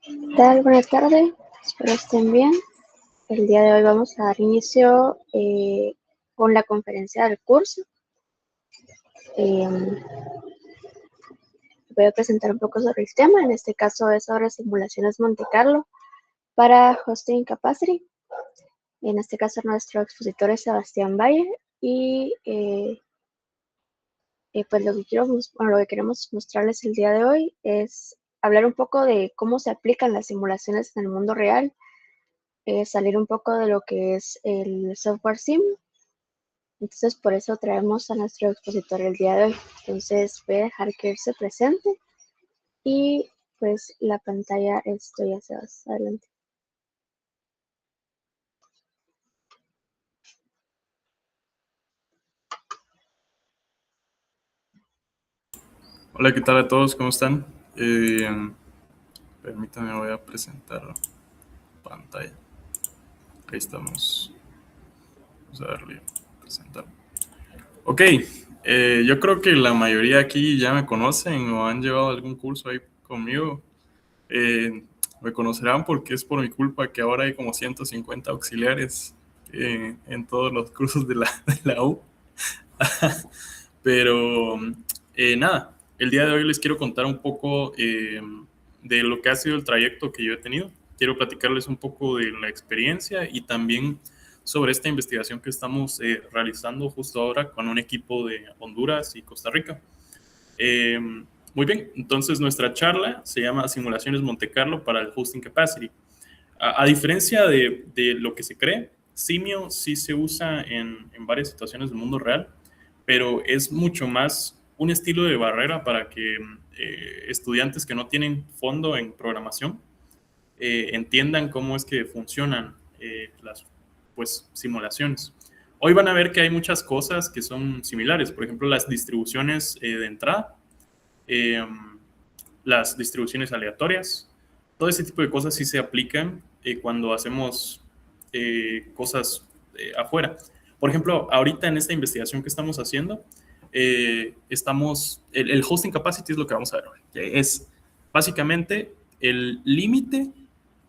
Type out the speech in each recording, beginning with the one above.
¿Qué tal? Buenas tardes, espero estén bien. El día de hoy vamos a dar inicio con la conferencia del curso. Voy a presentar un poco sobre el tema, en este caso es sobre simulaciones Monte Carlo para Hosting Capacity. En este caso nuestro expositor es Sebastián Valle y pues lo que queremos mostrarles el día de hoy es hablar un poco de cómo se aplican las simulaciones en el mundo real, salir un poco de lo que es el software sim. Entonces, por eso traemos a nuestro expositor el día de hoy. Entonces, voy a dejar que él se presente y pues la pantalla, esto ya se va adelante. Hola, ¿qué tal a todos? ¿Cómo están? Permítanme, voy a presentar la pantalla. Ahí estamos. Vamos a darle a presentar. Ok, yo creo que la mayoría aquí ya me conocen o han llevado algún curso ahí conmigo. Me conocerán porque es por mi culpa que ahora hay como 150 auxiliares en todos los cursos de la U. Pero nada, el día de hoy les quiero contar un poco de lo que ha sido el trayecto que yo he tenido. Quiero platicarles un poco de la experiencia y también sobre esta investigación que estamos realizando justo ahora con un equipo de Honduras y Costa Rica. Eh, Muy bien, entonces nuestra charla se llama Simulaciones Monte Carlo para el Hosting Capacity. A diferencia de lo que se cree, Simio sí se usa en varias situaciones del mundo real, pero es mucho más un estilo de barrera para que estudiantes que no tienen fondo en programación entiendan cómo es que funcionan las pues, simulaciones. Hoy van a ver que hay muchas cosas que son similares, por ejemplo, las distribuciones de entrada, eh, las distribuciones aleatorias, todo ese tipo de cosas sí se aplican cuando hacemos cosas afuera. Por ejemplo, ahorita en esta investigación que estamos haciendo, el hosting capacity es lo que vamos a ver hoy. Es básicamente el límite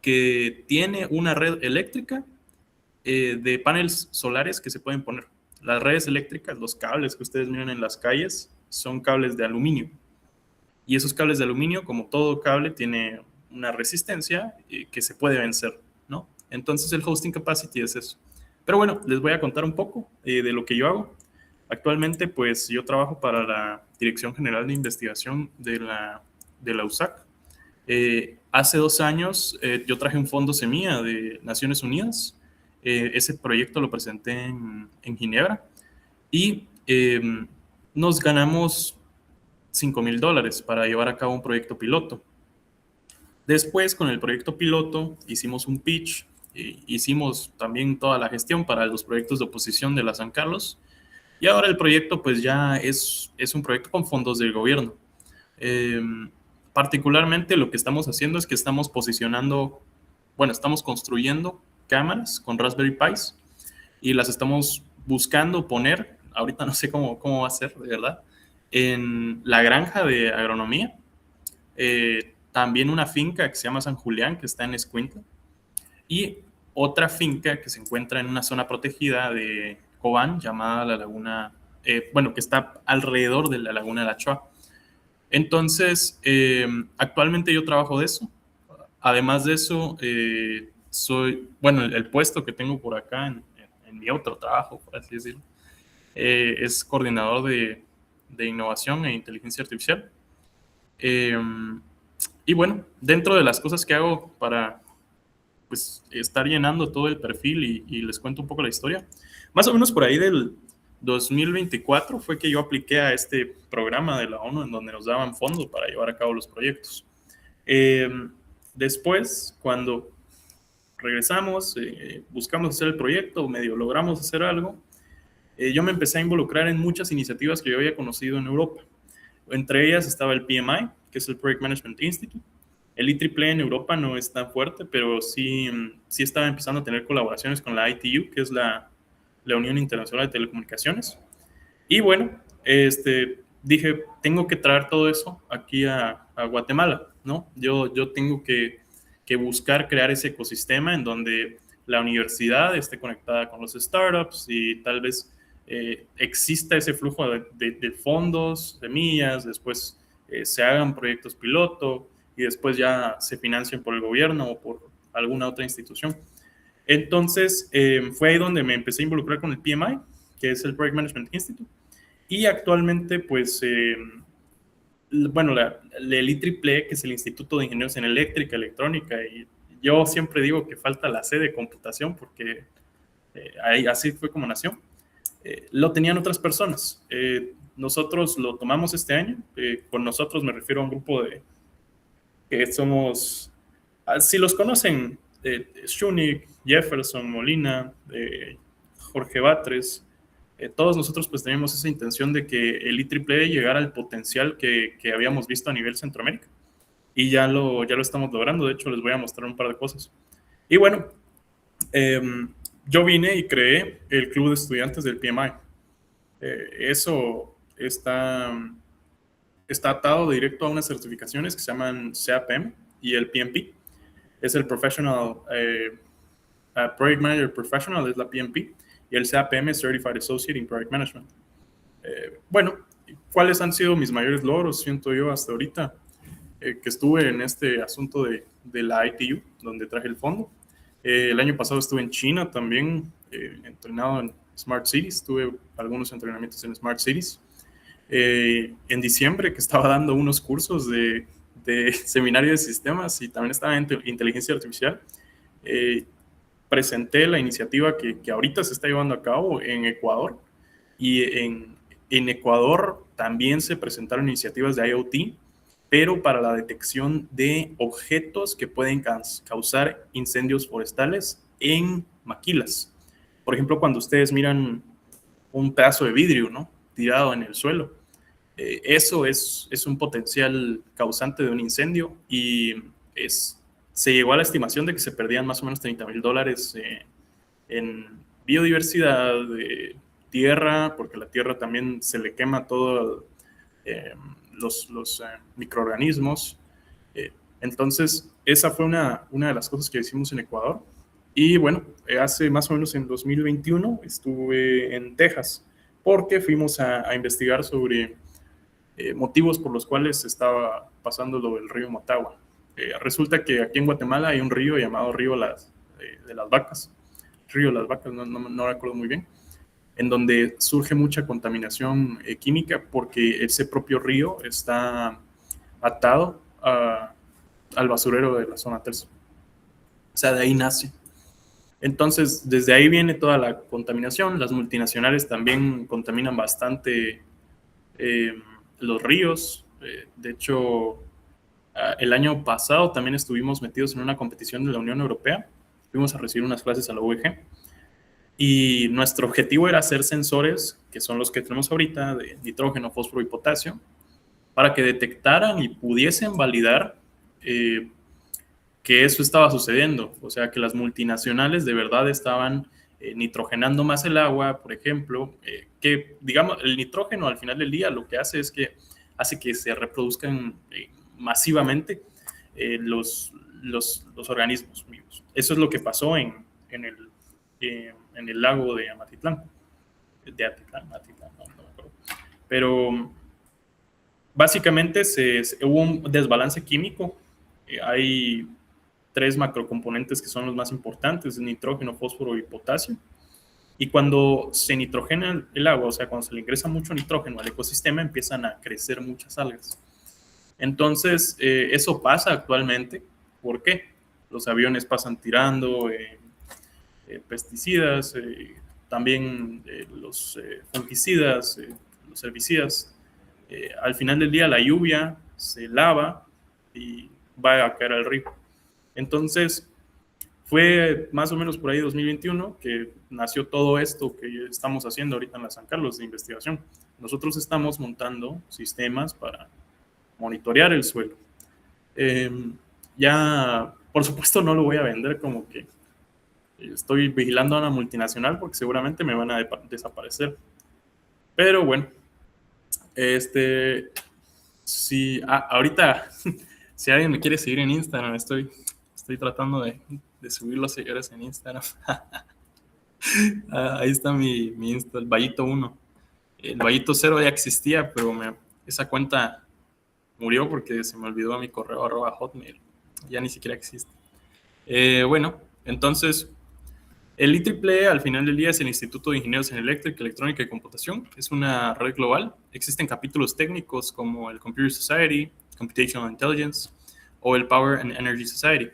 que tiene una red eléctrica de paneles solares que se pueden poner. Las redes eléctricas, los cables que ustedes miran en las calles, son cables de aluminio. Y esos cables de aluminio, como todo cable, tiene una resistencia que se puede vencer, ¿no? Entonces el hosting capacity es eso. Pero bueno, les voy a contar un poco de lo que yo hago. Actualmente, pues yo trabajo para la Dirección General de Investigación de la USAC. Hace 2 años yo traje un fondo semilla de Naciones Unidas. Ese proyecto lo presenté en Ginebra y nos ganamos $5,000 para llevar a cabo un proyecto piloto. Después, con el proyecto piloto, hicimos un pitch, hicimos también toda la gestión para los proyectos de oposición de la San Carlos, y ahora el proyecto pues ya es un proyecto con fondos del gobierno. Eh, Particularmente lo que estamos haciendo es que estamos estamos construyendo cámaras con Raspberry Pis y las estamos buscando poner, ahorita no sé cómo va a ser, de verdad, en la granja de agronomía. También una finca que se llama San Julián, que está en Escuintla, y otra finca que se encuentra en una zona protegida de Cobán, llamada la Laguna, que está alrededor de la Laguna de la Choa. Entonces, actualmente yo trabajo de eso. Además de eso, el puesto que tengo por acá en mi otro trabajo, por así decirlo, es coordinador de innovación e inteligencia artificial. Y bueno, dentro de las cosas que hago para pues, estar llenando todo el perfil y les cuento un poco la historia, más o menos por ahí del 2024 fue que yo apliqué a este programa de la ONU en donde nos daban fondos para llevar a cabo los proyectos. Eh, Después, cuando regresamos, buscamos hacer el proyecto, medio logramos hacer algo, yo me empecé a involucrar en muchas iniciativas que yo había conocido en Europa. Entre ellas estaba el PMI, que es el Project Management Institute. El IEEE en Europa no es tan fuerte, pero sí estaba empezando a tener colaboraciones con la ITU, que es la Unión Internacional de Telecomunicaciones. Y bueno, dije, tengo que traer todo eso aquí a Guatemala, ¿no? Yo tengo que buscar crear ese ecosistema en donde la universidad esté conectada con los startups y tal vez exista ese flujo de fondos, semillas, después se hagan proyectos piloto y después ya se financien por el gobierno o por alguna otra institución. Entonces, fue ahí donde me empecé a involucrar con el PMI, que es el Project Management Institute, y actualmente, pues, bueno, el IEEE, que es el Instituto de Ingenieros en Eléctrica, Electrónica, y yo siempre digo que falta la C de computación porque ahí, así fue como nació. Lo tenían otras personas. Nosotros lo tomamos este año. Con nosotros me refiero a un grupo de que somos, si los conocen, Schunig, Jefferson, Molina, Jorge Batres, todos nosotros pues teníamos esa intención de que el IEEE llegara al potencial que habíamos visto a nivel Centroamérica. Y ya lo estamos logrando. De hecho, les voy a mostrar un par de cosas. Y bueno, yo vine y creé el club de estudiantes del PMI. Eso está atado directo a unas certificaciones que se llaman CAPM y el PMP. Es el Professional Project Manager Professional, es la PMP, y el CAPM es Certified Associate in Project Management. Bueno, ¿cuáles han sido mis mayores logros? Siento yo hasta ahorita que estuve en este asunto de la ITU, donde traje el fondo. El año pasado estuve en China también, entrenado en Smart Cities, tuve algunos entrenamientos en Smart Cities. En diciembre, que estaba dando unos cursos de seminario de sistemas y también estaba en inteligencia artificial, presenté la iniciativa que ahorita se está llevando a cabo en Ecuador, y en Ecuador también se presentaron iniciativas de IoT, pero para la detección de objetos que pueden causar incendios forestales en maquilas. Por ejemplo, cuando ustedes miran un pedazo de vidrio, ¿no?, tirado en el suelo, eso es un potencial causante de un incendio, y se llegó a la estimación de que se perdían más o menos $30,000 en biodiversidad, de tierra, porque la tierra también se le quema todo los microorganismos. Entonces, esa fue una de las cosas que hicimos en Ecuador. Y bueno, hace más o menos en 2021 estuve en Texas, porque fuimos a investigar sobre motivos por los cuales estaba pasando lo del río Motagua. Resulta que aquí en Guatemala hay un río llamado Río de las Vacas, Río de las Vacas, no recuerdo muy bien, en donde surge mucha contaminación química, porque ese propio río está atado al basurero de la zona tercia. O sea, de ahí nace. Entonces, desde ahí viene toda la contaminación. Las multinacionales también contaminan bastante los ríos. De hecho, el año pasado también estuvimos metidos en una competición de la Unión Europea. Fuimos a recibir unas clases a la UEG. Y nuestro objetivo era hacer sensores, que son los que tenemos ahorita, de nitrógeno, fósforo y potasio, para que detectaran y pudiesen validar que eso estaba sucediendo. O sea, que las multinacionales de verdad estaban nitrogenando más el agua, por ejemplo, que digamos, el nitrógeno al final del día lo que hace es que hace que se reproduzcan masivamente los organismos vivos. Eso es lo que pasó en el lago de Amatitlán. Atitlán, no me acuerdo. Pero básicamente hubo un desbalance químico. Hay 3 macrocomponentes que son los más importantes: nitrógeno, fósforo y potasio. Y cuando se nitrogena el agua, o sea, cuando se le ingresa mucho nitrógeno al ecosistema, empiezan a crecer muchas algas. Entonces, eso pasa actualmente. ¿Por qué? Los aviones pasan tirando pesticidas, también los fungicidas, los herbicidas. Al final del día la lluvia se lava y va a caer al río. Entonces, fue más o menos por ahí 2021 que nació todo esto que estamos haciendo ahorita en la San Carlos de investigación. Nosotros estamos montando sistemas para monitorear el suelo. Ya, por supuesto, no lo voy a vender como que estoy vigilando a una multinacional, porque seguramente me van a desaparecer. Pero bueno, Sí, ahorita, si alguien me quiere seguir en Instagram, estoy tratando de subir los seguidores en Instagram. Ahí está mi Insta, el Vallito 1. El Vallito 0 ya existía, pero esa cuenta murió porque se me olvidó mi correo @hotmail. Ya ni siquiera existe. Bueno, entonces, el IEEE al final del día es el Instituto de Ingenieros en Eléctrica, Electrónica y Computación. Es una red global. Existen capítulos técnicos como el Computer Society, Computational Intelligence o el Power and Energy Society.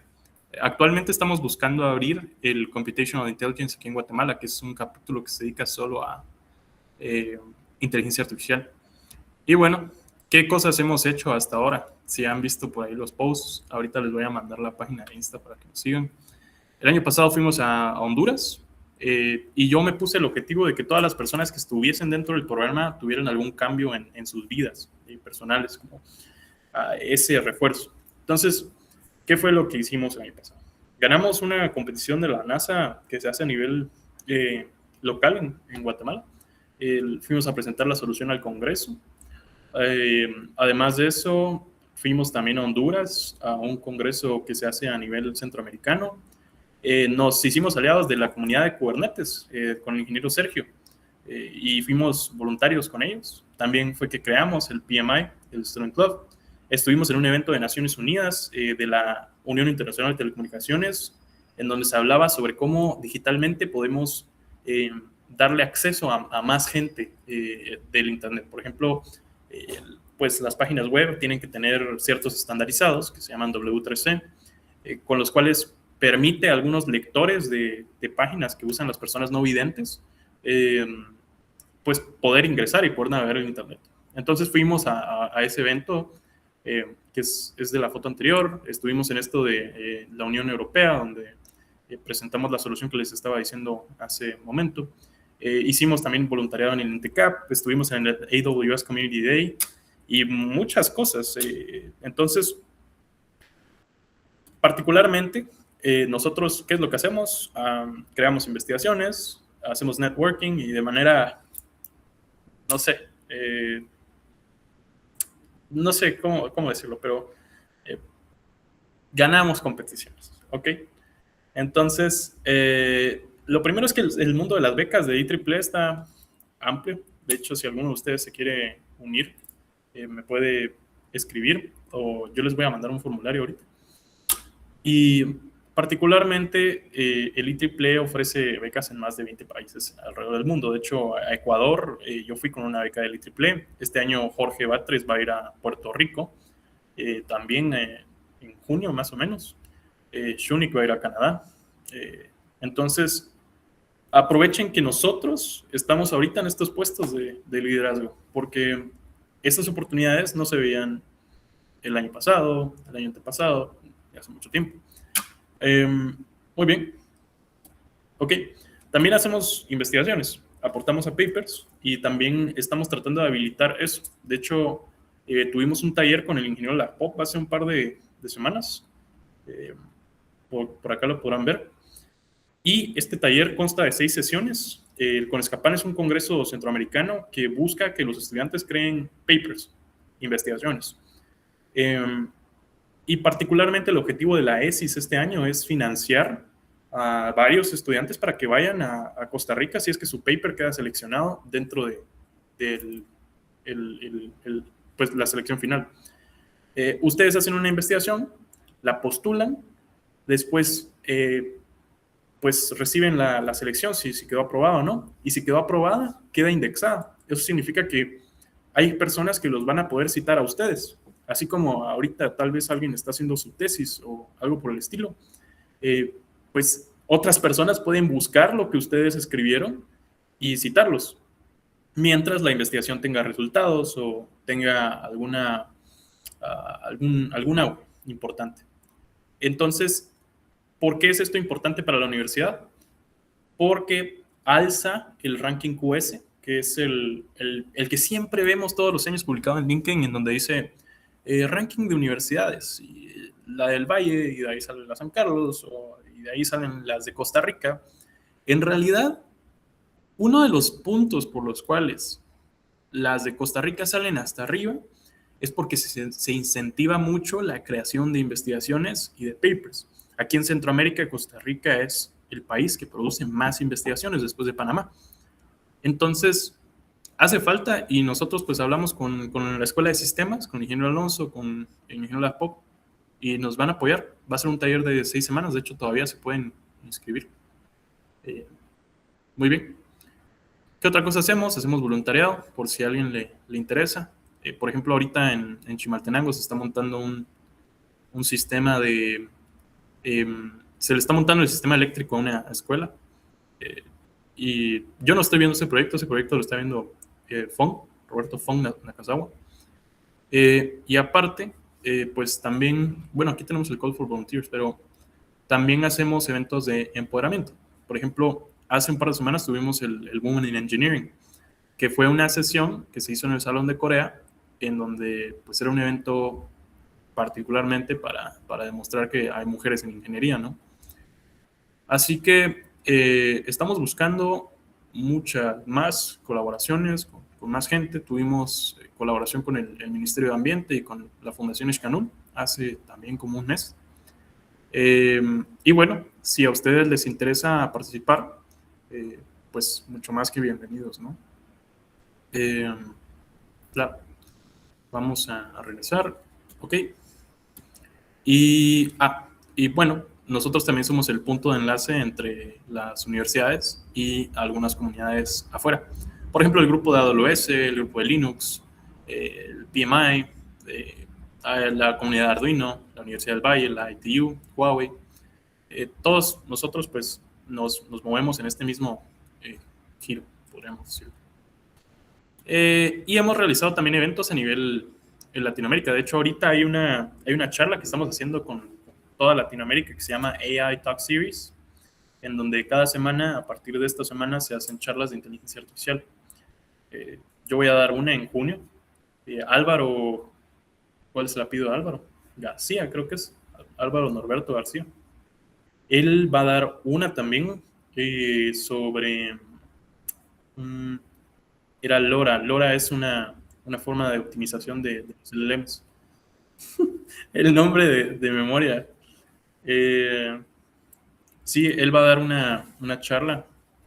Actualmente estamos buscando abrir el Computational Intelligence aquí en Guatemala, que es un capítulo que se dedica solo a inteligencia artificial. Y bueno, ¿qué cosas hemos hecho hasta ahora? Si han visto por ahí los posts, ahorita les voy a mandar la página de Insta para que nos sigan. El año pasado fuimos a Honduras y yo me puse el objetivo de que todas las personas que estuviesen dentro del programa tuvieran algún cambio en sus vidas personales, como ese refuerzo. Entonces, ¿qué fue lo que hicimos el año pasado? Ganamos una competición de la NASA que se hace a nivel local en Guatemala. Fuimos a presentar la solución al Congreso. Además de eso, fuimos también a Honduras, a un congreso que se hace a nivel centroamericano. Nos hicimos aliados de la comunidad de Kubernetes con el ingeniero Sergio y fuimos voluntarios con ellos. También fue que creamos el PMI, el Student Club. Estuvimos en un evento de Naciones Unidas de la Unión Internacional de Telecomunicaciones, en donde se hablaba sobre cómo digitalmente podemos darle acceso a más gente del Internet. Por ejemplo, pues las páginas web tienen que tener ciertos estandarizados que se llaman W3C, con los cuales permite a algunos lectores de páginas que usan las personas no videntes, pues poder ingresar y poder navegar en Internet. Entonces fuimos a ese evento, que es de la foto anterior. Estuvimos en esto de la Unión Europea, donde presentamos la solución que les estaba diciendo hace un momento. Hicimos también voluntariado en el INTECAP, estuvimos en el AWS Community Day y muchas cosas. Entonces, particularmente, nosotros, ¿qué es lo que hacemos? Creamos investigaciones, hacemos networking y de manera, no sé cómo decirlo, pero ganamos competiciones, ¿ok? Entonces, lo primero es que el mundo de las becas de IEEE está amplio. De hecho, si alguno de ustedes se quiere unir, me puede escribir o yo les voy a mandar un formulario ahorita. Y particularmente el IEEE ofrece becas en más de 20 países alrededor del mundo. De hecho, a Ecuador yo fui con una beca del IEEE. Este año Jorge Batres va a ir a Puerto Rico, también en junio más o menos. Shunik va a ir a Canadá. Entonces, aprovechen que nosotros estamos ahorita en estos puestos de liderazgo, porque estas oportunidades no se veían el año pasado, el año antepasado, hace mucho tiempo. Muy bien. Ok. También hacemos investigaciones, aportamos a papers y también estamos tratando de habilitar eso. De hecho, tuvimos un taller con el ingeniero Lapop hace un par de semanas. Por acá lo podrán ver. Y este taller consta de 6 sesiones. El CONESCAPAN es un congreso centroamericano que busca que los estudiantes creen papers, investigaciones. Y particularmente el objetivo de la ESIS este año es financiar a varios estudiantes para que vayan a Costa Rica si es que su paper queda seleccionado dentro de pues la selección final. Ustedes hacen una investigación, la postulan, después pues reciben la selección si quedó aprobada o no, y si quedó aprobada, queda indexada. Eso significa que hay personas que los van a poder citar a ustedes, así como ahorita tal vez alguien está haciendo su tesis o algo por el estilo. Pues otras personas pueden buscar lo que ustedes escribieron y citarlos, mientras la investigación tenga resultados o tenga alguna importante. Entonces, ¿por qué es esto importante para la universidad? Porque alza el ranking QS, que es el que siempre vemos todos los años publicado en LinkedIn, en donde dice ranking de universidades, y la del Valle, y de ahí sale la San Carlos, y de ahí salen las de Costa Rica. En realidad, uno de los puntos por los cuales las de Costa Rica salen hasta arriba, es porque se incentiva mucho la creación de investigaciones y de papers. Aquí en Centroamérica, Costa Rica es el país que produce más investigaciones después de Panamá. Entonces, hace falta, y nosotros pues hablamos con la Escuela de Sistemas, con el ingeniero Alonso, con el ingeniero Lapop, y nos van a apoyar. Va a ser un taller de 6 semanas, de hecho todavía se pueden inscribir. Muy bien. ¿Qué otra cosa hacemos? Hacemos voluntariado, por si a alguien le interesa. Por ejemplo, ahorita en Chimaltenango se está montando un sistema de... se le está montando el sistema eléctrico a una escuela. Y yo no estoy viendo ese proyecto lo está viendo Fong, Roberto Fong Nakazawa. Y aparte, pues también, bueno, aquí tenemos el Call for Volunteers, pero también hacemos eventos de empoderamiento. Por ejemplo, hace un par de semanas tuvimos el Women in Engineering, que fue una sesión que se hizo en el Salón de Corea, en donde pues era un evento particularmente para demostrar que hay mujeres en ingeniería, ¿no? Así que estamos buscando muchas más colaboraciones con más gente. Tuvimos colaboración con el Ministerio de Ambiente y con la Fundación Ishkanul hace también como un mes. Y bueno, si a ustedes les interesa participar, pues mucho más que bienvenidos, ¿no? Claro, vamos a regresar. Ok. Y bueno, nosotros también somos el punto de enlace entre las universidades y algunas comunidades afuera. Por ejemplo, el grupo de AWS, el grupo de Linux, el PMI, la comunidad de Arduino, la Universidad del Valle, la ITU, Huawei. Todos nosotros pues nos movemos en este mismo giro, podríamos decirlo. Y hemos realizado también eventos a nivel en Latinoamérica. De hecho, ahorita hay una charla que estamos haciendo con toda Latinoamérica que se llama AI Talk Series, en donde cada semana, a partir de esta semana, se hacen charlas de inteligencia artificial. Yo voy a dar una en junio. Álvaro, ¿cuál es el apellido de Álvaro? García, creo que es. Álvaro Norberto García. Él va a dar una también sobre... era LoRa. LoRa es una forma de optimización de los LLMs. El nombre de memoria. Sí, él va a dar una charla.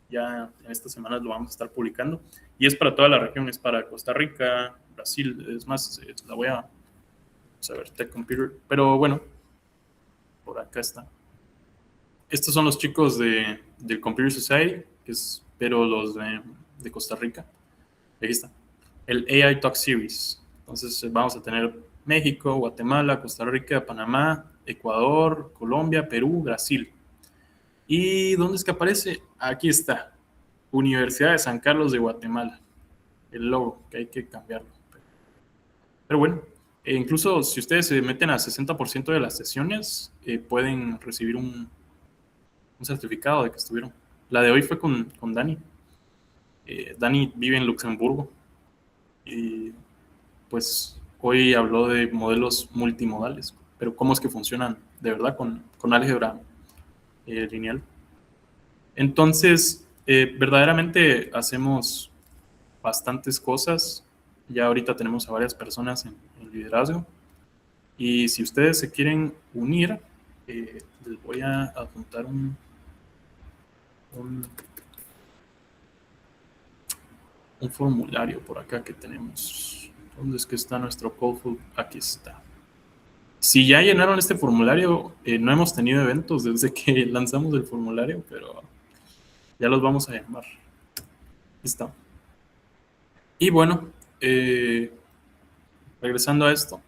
Ya en estas semanas lo vamos a estar publicando. Y es para toda la región. Es para Costa Rica, Brasil. Es más, la voy a ver, Tech Computer. Pero bueno, por acá está. Estos son los chicos del Computer Society, pero los de Costa Rica. Aquí está. El AI Talk Series. Entonces vamos a tener México, Guatemala, Costa Rica, Panamá, Ecuador, Colombia, Perú, Brasil. ¿Y dónde es que aparece? Aquí está. Universidad de San Carlos de Guatemala. El logo, que hay que cambiarlo. Pero bueno, incluso si ustedes se meten al 60% de las sesiones, pueden recibir un certificado de que estuvieron. La de hoy fue con Dani. Dani vive en Luxemburgo y pues hoy habló de modelos multimodales, pero cómo es que funcionan de verdad con álgebra lineal. Entonces, verdaderamente hacemos bastantes cosas. Ya ahorita tenemos a varias personas en liderazgo. Y si ustedes se quieren unir, les voy a adjuntar un formulario por acá que tenemos. ¿Dónde es que está nuestro call? Aquí está. Si ya llenaron este formulario, no hemos tenido eventos desde que lanzamos el formulario, pero ya los vamos a llamar. Listo. Y bueno, regresando a esto.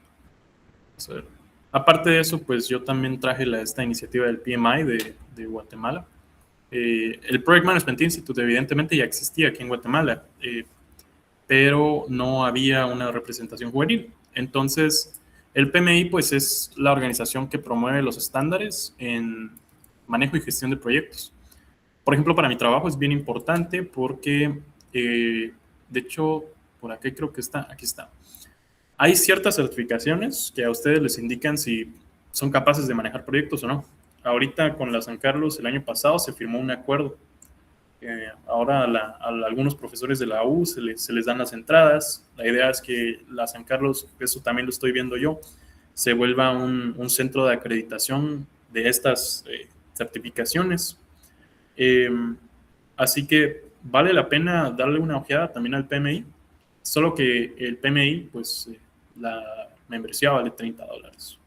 Vamos a ver. Aparte de eso, pues yo también traje esta iniciativa del PMI de Guatemala. El Project Management Institute evidentemente ya existía aquí en Guatemala, pero no había una representación juvenil. Entonces, el PMI pues es la organización que promueve los estándares en manejo y gestión de proyectos. Por ejemplo, para mi trabajo es bien importante porque, de hecho, por aquí creo que está, aquí está. Hay ciertas certificaciones que a ustedes les indican si son capaces de manejar proyectos o no. Ahorita con la San Carlos el año pasado se firmó un acuerdo Ahora a algunos profesores de la U se les dan las entradas. La idea es que la San Carlos, eso también lo estoy viendo yo, se vuelva un centro de acreditación de estas certificaciones. Así que vale la pena darle una ojeada también al PMI, solo que el PMI, pues la membresía vale $30.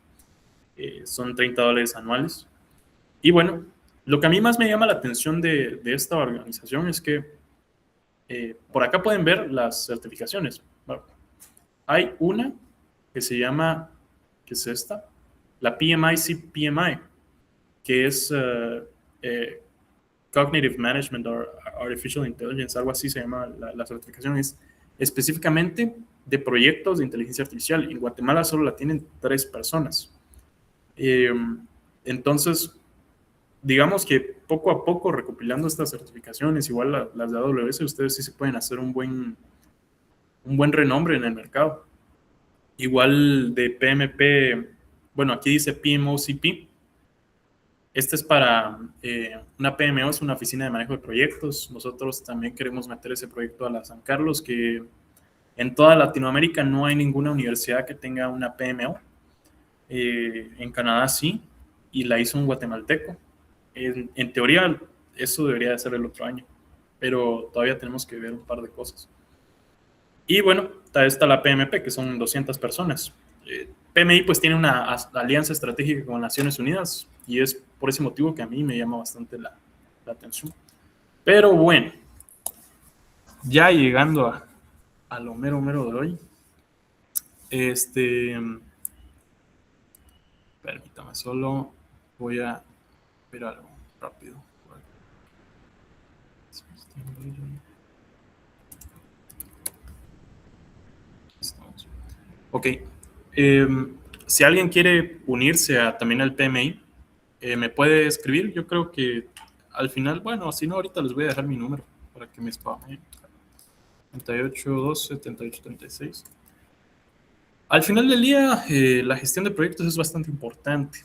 Son $30 anuales. Y bueno, lo que a mí más me llama la atención de esta organización es que por acá pueden ver las certificaciones. Bueno, hay una que se llama, ¿qué es esta? La PMI CPMI, que es Cognitive Management or Artificial Intelligence, algo así se llama la certificación. Es específicamente de proyectos de inteligencia artificial. En Guatemala solo la tienen 3 personas. Entonces, digamos que poco a poco recopilando estas certificaciones, igual las de AWS, ustedes sí se pueden hacer un buen renombre en el mercado. Igual de PMP, bueno, aquí dice PMOCP. Este es para una PMO, es una oficina de manejo de proyectos. Nosotros también queremos meter ese proyecto a la San Carlos, que en toda Latinoamérica no hay ninguna universidad que tenga una PMO. En Canadá sí, y la hizo un guatemalteco. En teoría, eso debería de ser el otro año, pero todavía tenemos que ver un par de cosas. Y bueno, está la PMP, que son 200 personas. PMI pues tiene una alianza estratégica con Naciones Unidas y es por ese motivo que a mí me llama bastante la atención. Pero bueno, ya llegando a lo mero de hoy, permítame solo, voy a ver algo rápido. Ok. Si alguien quiere unirse también al PMI, me puede escribir. Yo creo que al final, bueno, si no, ahorita les voy a dejar mi número para que me spamen. 38 12 78 36. Al final del día, la gestión de proyectos es bastante importante.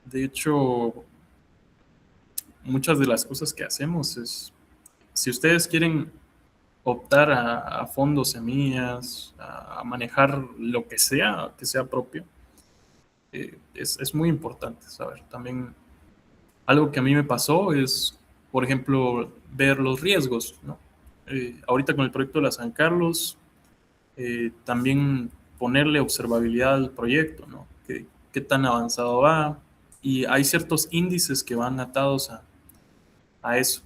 De hecho, muchas de las cosas que hacemos es, si ustedes quieren optar a fondos, semillas, a manejar lo que sea propio, es muy importante saber. También algo que a mí me pasó es, por ejemplo, ver los riesgos, ¿no? Ahorita con el proyecto de la San Carlos, también ponerle observabilidad al proyecto, ¿no? ¿Qué tan avanzado va? Y hay ciertos índices que van atados a eso.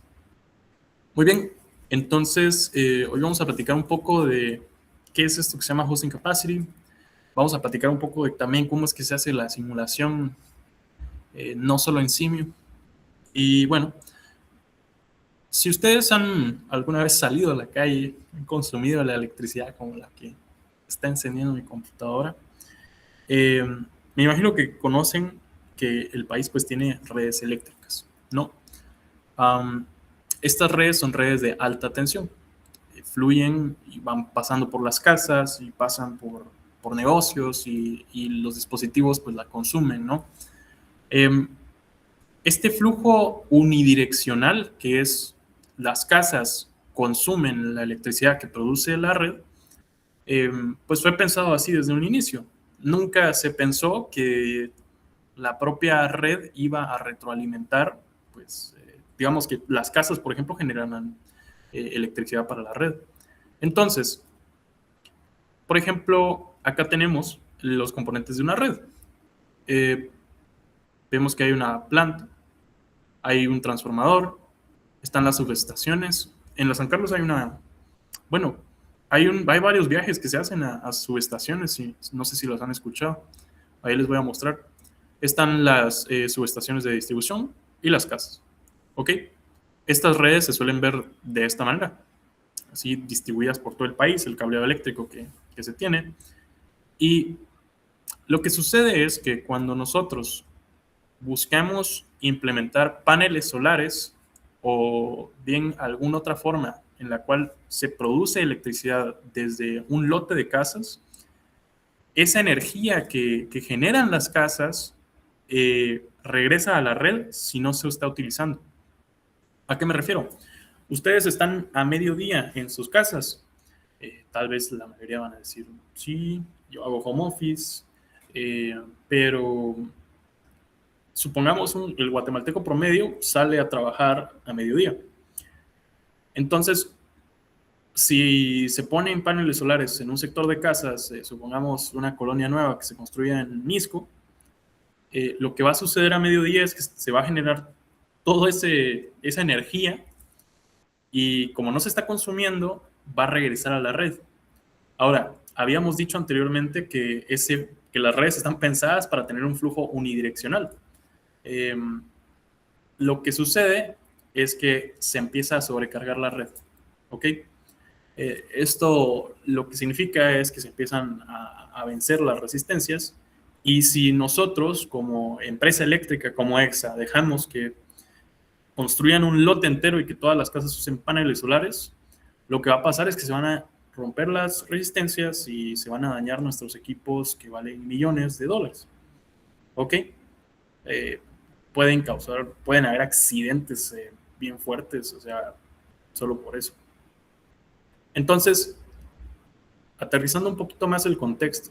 Muy bien, entonces hoy vamos a platicar un poco de qué es esto que se llama Hosting Capacity. Vamos a platicar un poco de también cómo es que se hace la simulación, no solo en Simio. Y bueno, si ustedes han alguna vez salido a la calle, han consumido la electricidad como la que está encendiendo mi computadora, me imagino que conocen que el país pues tiene redes eléctricas, ¿no? Estas redes son redes de alta tensión. Fluyen y van pasando por las casas y pasan por negocios y los dispositivos pues la consumen, ¿no? Este flujo unidireccional, que es las casas consumen la electricidad que produce la red, pues fue pensado así desde un inicio. Nunca se pensó que la propia red iba a retroalimentar, pues, digamos que las casas, por ejemplo, generan electricidad para la red. Entonces, por ejemplo, acá tenemos los componentes de una red. Vemos que hay una planta, hay un transformador, están las subestaciones. En la San Carlos hay hay varios viajes que se hacen a subestaciones, y no sé si los han escuchado. Ahí les voy a mostrar. Están las subestaciones de distribución y las casas. ¿Ok? Estas redes se suelen ver de esta manera, así distribuidas por todo el país, el cableado eléctrico que se tiene. Y lo que sucede es que cuando nosotros buscamos implementar paneles solares o bien alguna otra forma en la cual se produce electricidad desde un lote de casas, esa energía que generan las casas regresa a la red si no se está utilizando. ¿A qué me refiero? Ustedes están a mediodía en sus casas. Tal vez la mayoría van a decir, sí, yo hago home office, pero supongamos el guatemalteco promedio sale a trabajar a mediodía. Entonces, si se ponen paneles solares en un sector de casas, supongamos una colonia nueva que se construya en Misco, lo que va a suceder a mediodía es que se va a generar toda esa energía y como no se está consumiendo, va a regresar a la red. Ahora, habíamos dicho anteriormente que las redes están pensadas para tener un flujo unidireccional. Eh, lo que sucede es que se empieza a sobrecargar la red. ¿Ok? Esto lo que significa es que se empiezan a vencer las resistencias y si nosotros como empresa eléctrica, como EXA, dejamos que construyan un lote entero y que todas las casas usen paneles solares, lo que va a pasar es que se van a romper las resistencias y se van a dañar nuestros equipos que valen millones de dólares. ¿Ok? Eh, pueden haber accidentes bien fuertes, o sea, solo por eso. Entonces, aterrizando un poquito más el contexto,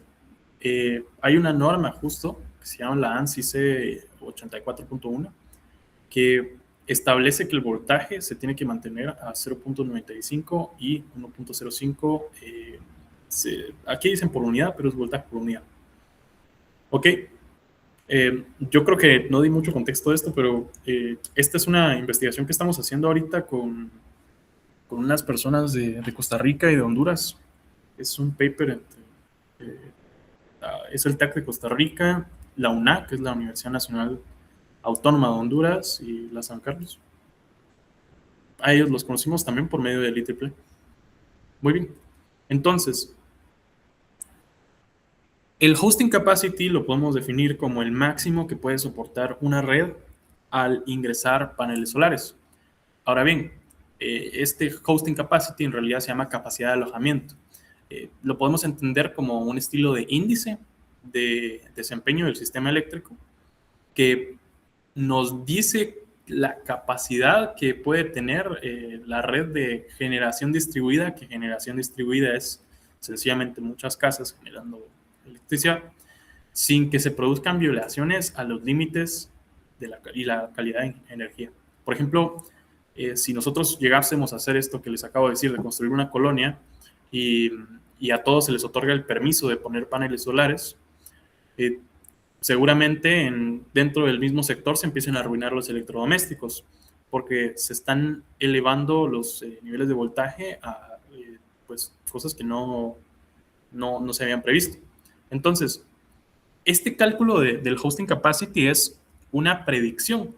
hay una norma justo que se llama la ANSI C84.1 que establece que el voltaje se tiene que mantener a 0.95 y 1.05. Aquí dicen por unidad, pero es voltaje por unidad. Ok. Yo creo que no di mucho contexto de esto, pero esta es una investigación que estamos haciendo ahorita con unas personas de Costa Rica y de Honduras. Es un paper es el TEC de Costa Rica, la UNAC, que es la Universidad Nacional Autónoma de Honduras, y la San Carlos. A ellos los conocimos también por medio del IEEE. Muy bien. Entonces, el hosting capacity lo podemos definir como el máximo que puede soportar una red al ingresar paneles solares. Ahora bien, este hosting capacity en realidad se llama capacidad de alojamiento. Lo podemos entender como un estilo de índice de desempeño del sistema eléctrico que nos dice la capacidad que puede tener la red de generación distribuida, que generación distribuida es sencillamente muchas casas generando electricidad, sin que se produzcan violaciones a los límites y la calidad de energía. Por ejemplo, si nosotros llegásemos a hacer esto que les acabo de decir, de construir una colonia y a todos se les otorga el permiso de poner paneles solares, seguramente dentro del mismo sector se empiecen a arruinar los electrodomésticos porque se están elevando los niveles de voltaje a pues, cosas que no se habían previsto. Entonces, este cálculo del hosting capacity es una predicción,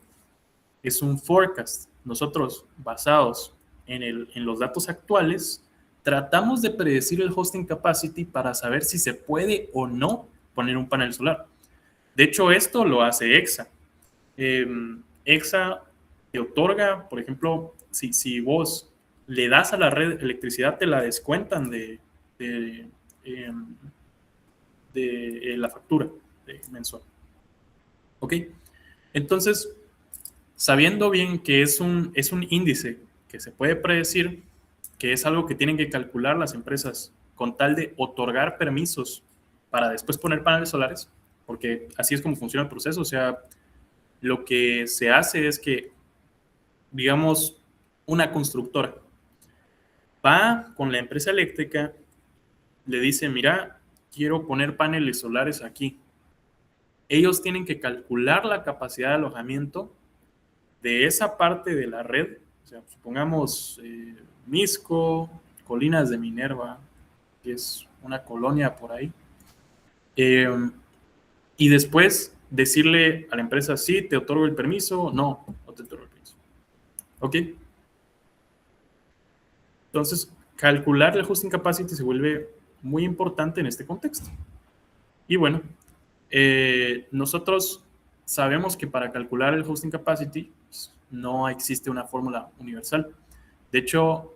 es un forecast. Nosotros, basados en los datos actuales, tratamos de predecir el hosting capacity para saber si se puede o no poner un panel solar. De hecho, esto lo hace EXA. EXA te otorga, por ejemplo, si vos le das a la red electricidad, te la descuentan de la factura mensual. ¿Ok? Entonces, sabiendo bien que es un índice que se puede predecir, que es algo que tienen que calcular las empresas con tal de otorgar permisos para después poner paneles solares, porque así es como funciona el proceso. O sea, lo que se hace es que, digamos, una constructora va con la empresa eléctrica, le dice, mira, quiero poner paneles solares aquí. Ellos tienen que calcular la capacidad de alojamiento de esa parte de la red, o sea, supongamos Misco, Colinas de Minerva, que es una colonia por ahí, y después decirle a la empresa, sí, te otorgo el permiso, no te otorgo el permiso. ¿Ok? Entonces, calcular el hosting capacity se vuelve muy importante en este contexto. Y bueno, nosotros sabemos que para calcular el hosting capacity pues, no existe una fórmula universal. De hecho,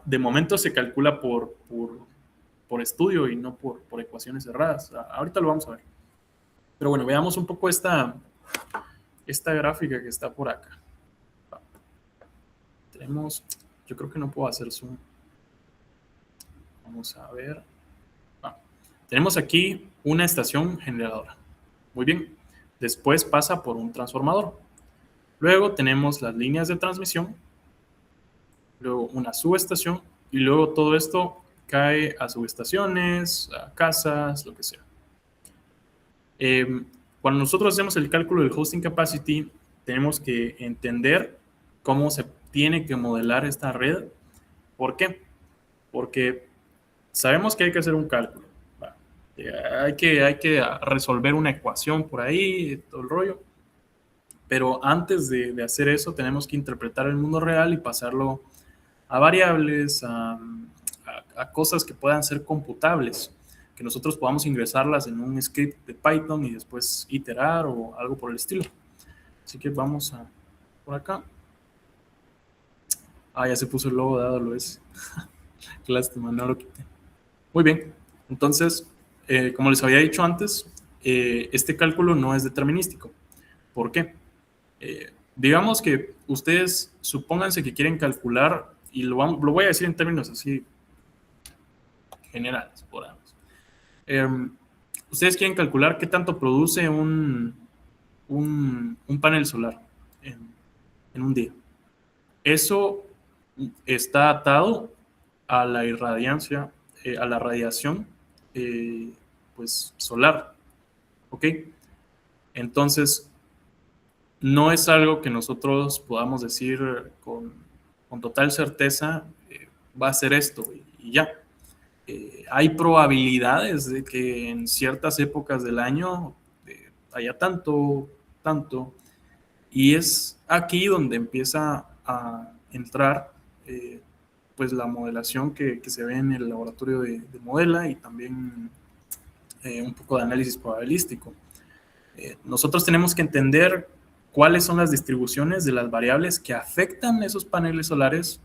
de momento se calcula por estudio y no por ecuaciones cerradas. Ahorita lo vamos a ver. Pero bueno, veamos un poco esta gráfica que está por acá. tenemos, yo creo que no puedo hacer zoom. Vamos a ver. Tenemos aquí una estación generadora. Muy bien. Después pasa por un transformador. Luego tenemos las líneas de transmisión. Luego una subestación. Y luego todo esto cae a subestaciones, a casas, lo que sea. Cuando nosotros hacemos el cálculo del hosting capacity, tenemos que entender cómo se tiene que modelar esta red. ¿Por qué? Porque sabemos que hay que hacer un cálculo. Hay que resolver una ecuación por ahí, todo el rollo. Pero antes de hacer eso, tenemos que interpretar el mundo real y pasarlo a variables, a cosas que puedan ser computables, que nosotros podamos ingresarlas en un script de Python y después iterar o algo por el estilo. Así que vamos a por acá. Ya se puso el logo de AWS. Qué lástima, no lo quité. Muy bien, entonces, como les había dicho antes, este cálculo no es determinístico. ¿Por qué? Digamos que ustedes supónganse que quieren calcular, y lo voy a decir en términos así generales, ustedes quieren calcular qué tanto produce un panel solar en un día. Eso está atado a la irradiancia, a la radiación pues solar, ¿ok? Entonces, no es algo que nosotros podamos decir con total certeza, va a ser esto y ya. Hay probabilidades de que en ciertas épocas del año haya tanto, y es aquí donde empieza a entrar pues la modelación que se ve en el laboratorio de Modela y también un poco de análisis probabilístico. Nosotros tenemos que entender cuáles son las distribuciones de las variables que afectan esos paneles solares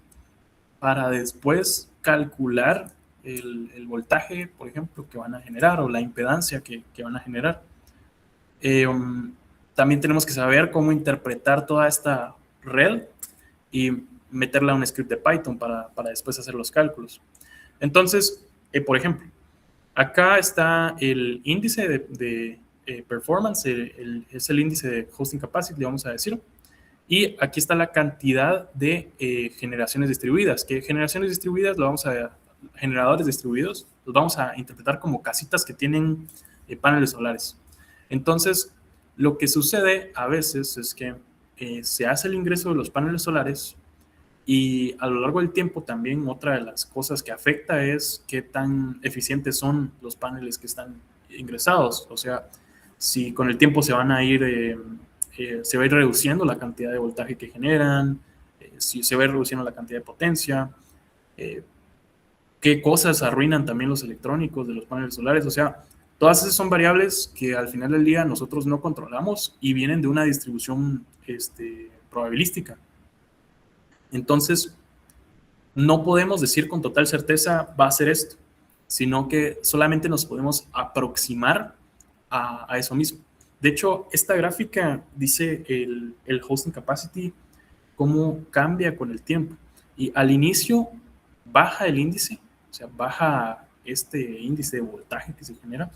para después calcular el voltaje, por ejemplo, que van a generar o la impedancia que van a generar. También tenemos que saber cómo interpretar toda esta red y meterla a un script de Python para después hacer los cálculos. Entonces, por ejemplo, acá está el índice de performance, es el índice de hosting capacity, vamos a decir. Y aquí está la cantidad de generaciones distribuidas. Que generaciones distribuidas, generadores distribuidos, los vamos a interpretar como casitas que tienen paneles solares. Entonces, lo que sucede a veces es que se hace el ingreso de los paneles solares y a lo largo del tiempo también otra de las cosas que afecta es qué tan eficientes son los paneles que están ingresados. O sea, si con el tiempo se van a ir, se va a ir reduciendo la cantidad de voltaje que generan, si se va a ir reduciendo la cantidad de potencia, qué cosas arruinan también los electrónicos de los paneles solares. O sea, todas esas son variables que al final del día nosotros no controlamos y vienen de una distribución probabilística. Entonces, no podemos decir con total certeza va a ser esto, sino que solamente nos podemos aproximar a eso mismo. De hecho, esta gráfica dice el hosting capacity, cómo cambia con el tiempo. Y al inicio baja el índice, o sea, baja este índice de voltaje que se genera,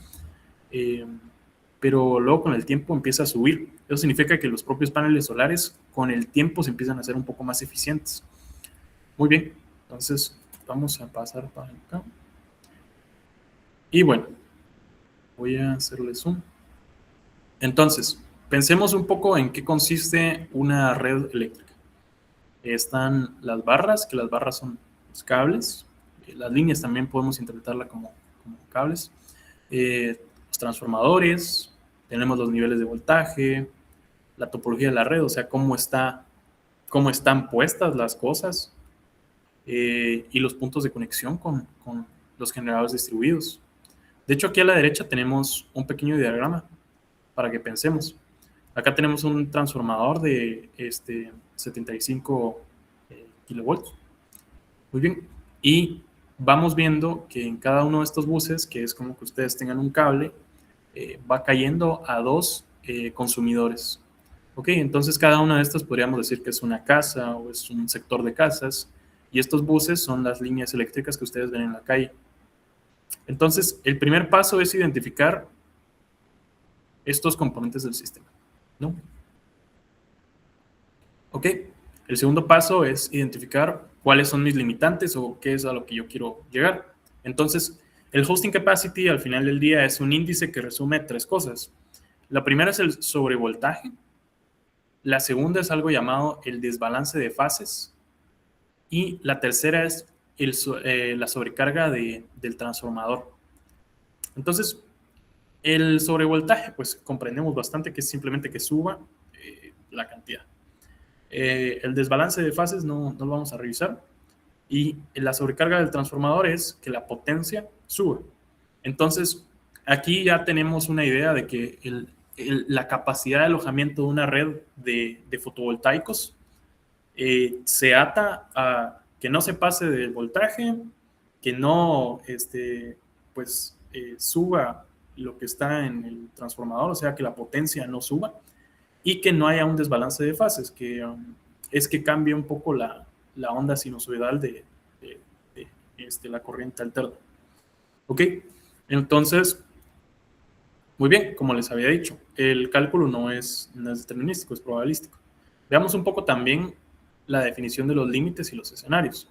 pero luego con el tiempo empieza a subir. Eso significa que los propios paneles solares con el tiempo se empiezan a hacer un poco más eficientes. Muy bien, entonces vamos a pasar para acá. Y bueno, voy a hacerle zoom. Entonces, pensemos un poco en qué consiste una red eléctrica. Están las barras, que las barras son los cables. Las líneas también podemos interpretarla como cables. Los transformadores, tenemos los niveles de voltaje, la topología de la red, o sea, cómo están puestas las cosas, y los puntos de conexión con los generadores distribuidos. De hecho, aquí a la derecha tenemos un pequeño diagrama para que pensemos. Acá tenemos un transformador de 75 kilovolts. Muy bien. Y vamos viendo que en cada uno de estos buses, que es como que ustedes tengan un cable, va cayendo a dos consumidores. Ok, entonces cada una de estas podríamos decir que es una casa o es un sector de casas, y estos buses son las líneas eléctricas que ustedes ven en la calle. Entonces, el primer paso es identificar estos componentes del sistema, ¿no? Ok, el segundo paso es identificar cuáles son mis limitantes o qué es a lo que yo quiero llegar. Entonces, el hosting capacity al final del día es un índice que resume tres cosas. La primera es el sobrevoltaje, la segunda es algo llamado el desbalance de fases y la tercera es la sobrecarga del transformador. Entonces, el sobrevoltaje, pues comprendemos bastante que es simplemente que suba la cantidad. El desbalance de fases no lo vamos a revisar. Y la sobrecarga del transformador es que la potencia suba. Entonces, aquí ya tenemos una idea de que la capacidad de alojamiento de una red de fotovoltaicos se ata a que no se pase del voltaje, que no suba lo que está en el transformador, o sea, que la potencia no suba, y que no haya un desbalance de fases, que es que cambie un poco la onda sinusoidal de la corriente alterna. ¿Ok? Entonces, muy bien, como les había dicho, el cálculo no es determinístico, es probabilístico. Veamos un poco también la definición de los límites y los escenarios.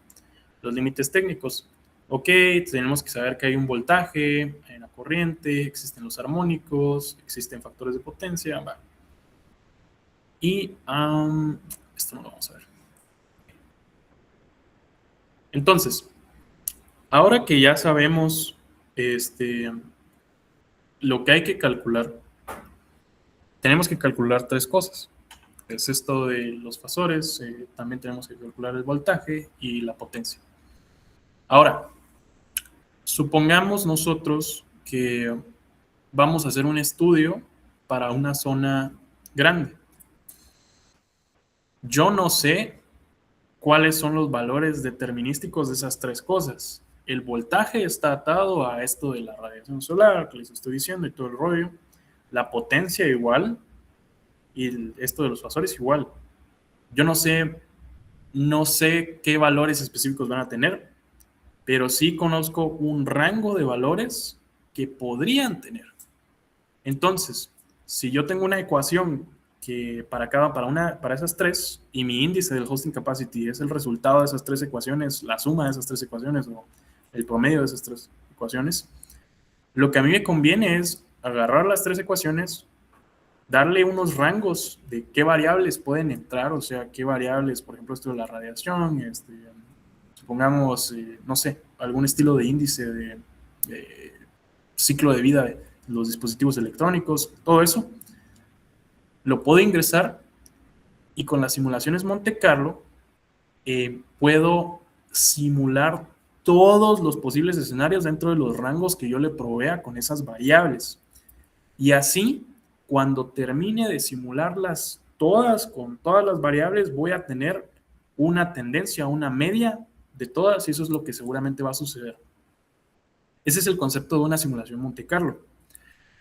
Los límites técnicos. Ok, tenemos que saber que hay un voltaje, hay una corriente, existen los armónicos, existen factores de potencia. Va. Y esto no lo vamos a ver. Entonces, ahora que ya sabemos lo que hay que calcular, tenemos que calcular tres cosas. Es esto de los fasores, también tenemos que calcular el voltaje y la potencia. Ahora, supongamos nosotros que vamos a hacer un estudio para una zona grande. Yo no sé cuáles son los valores determinísticos de esas tres cosas. El voltaje está atado a esto de la radiación solar, que les estoy diciendo, y todo el rollo. La potencia igual, y esto de los fasores igual. Yo no sé qué valores específicos van a tener, pero sí conozco un rango de valores que podrían tener. Entonces, si yo tengo una ecuación que para esas tres, y mi índice del hosting capacity es el resultado de esas tres ecuaciones, la suma de esas tres ecuaciones o el promedio de esas tres ecuaciones, lo que a mí me conviene es agarrar las tres ecuaciones, darle unos rangos de qué variables pueden entrar, o sea, qué variables, por ejemplo, esto de la radiación, supongamos, no sé, algún estilo de índice de ciclo de vida de los dispositivos electrónicos, todo eso, lo puedo ingresar y con las simulaciones Monte Carlo puedo simular todos los posibles escenarios dentro de los rangos que yo le provea con esas variables. Y así, cuando termine de simularlas todas con todas las variables, voy a tener una tendencia, una media de todas, y eso es lo que seguramente va a suceder. Ese es el concepto de una simulación Monte Carlo.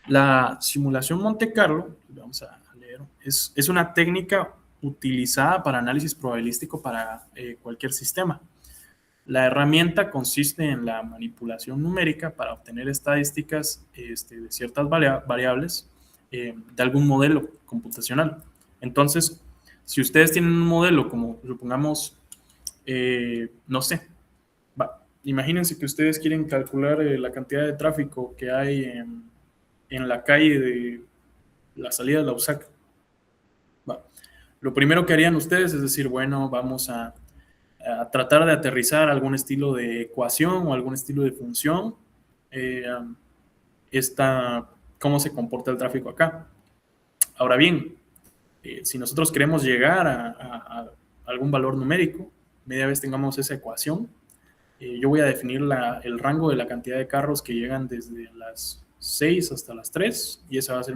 La simulación Monte Carlo, vamos a leer, es una técnica utilizada para análisis probabilístico para cualquier sistema. La herramienta consiste en la manipulación numérica para obtener estadísticas de ciertas variables de algún modelo computacional. Entonces, si ustedes tienen un modelo como, supongamos, no sé, imagínense que ustedes quieren calcular la cantidad de tráfico que hay en la calle de la salida de la USAC. Lo primero que harían ustedes es decir, bueno, vamos a tratar de aterrizar algún estilo de ecuación o algún estilo de función, cómo se comporta el tráfico acá. Ahora bien, si nosotros queremos llegar a algún valor numérico, media vez tengamos esa ecuación, yo voy a definir el rango de la cantidad de carros que llegan desde las 6 hasta las 3, y esa va a ser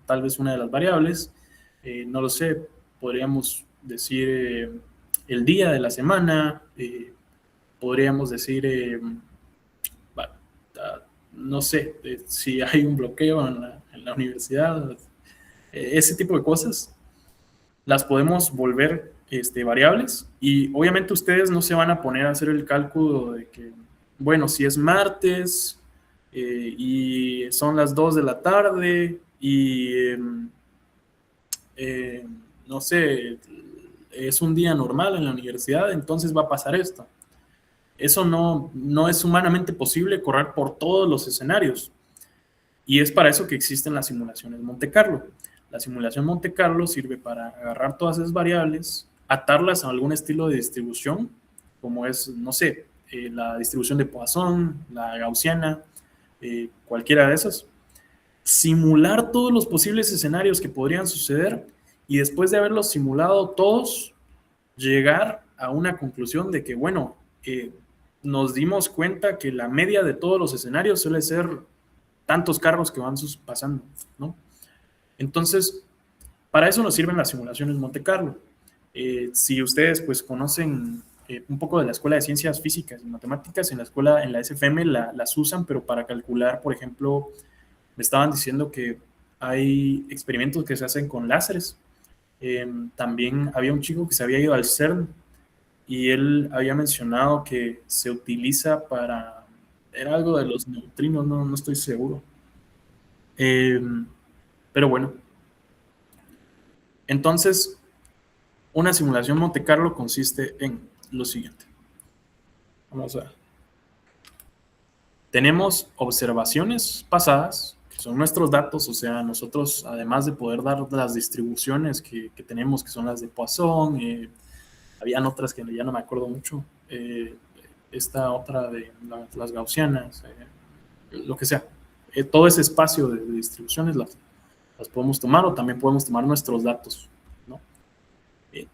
tal vez una de las variables. No lo sé, podríamos decir el día de la semana, podríamos decir, no sé, si hay un bloqueo en la universidad, ese tipo de cosas. las podemos volver variables, y obviamente ustedes no se van a poner a hacer el cálculo de que, bueno, si es martes y son las 2 de la tarde y no sé, es un día normal en la universidad, entonces va a pasar esto. Eso no es humanamente posible correr por todos los escenarios. Y es para eso que existen las simulaciones Monte Carlo. La simulación Monte Carlo sirve para agarrar todas esas variables, atarlas a algún estilo de distribución, como es, no sé, la distribución de Poisson, la gaussiana, cualquiera de esas. Simular todos los posibles escenarios que podrían suceder y después de haberlos simulado todos, llegar a una conclusión de que, bueno, nos dimos cuenta que la media de todos los escenarios suele ser tantos carros que van pasando, ¿no? Entonces, para eso nos sirven las simulaciones Monte Carlo. Si ustedes pues conocen un poco de la Escuela de Ciencias Físicas y Matemáticas, en la escuela, en la SFM las usan, pero para calcular, por ejemplo, me estaban diciendo que hay experimentos que se hacen con láseres. También había un chico que se había ido al CERN y él había mencionado que se utiliza para, era algo de los neutrinos, no estoy seguro. Pero bueno, entonces una simulación Monte Carlo consiste en lo siguiente. Vamos a ver. Tenemos observaciones pasadas, que son nuestros datos, o sea, nosotros, además de poder dar las distribuciones que tenemos, que son las de Poisson, habían otras que ya no me acuerdo mucho, esta otra de las gaussianas, lo que sea. Todo ese espacio de distribuciones las podemos tomar, o también podemos tomar nuestros datos, ¿no?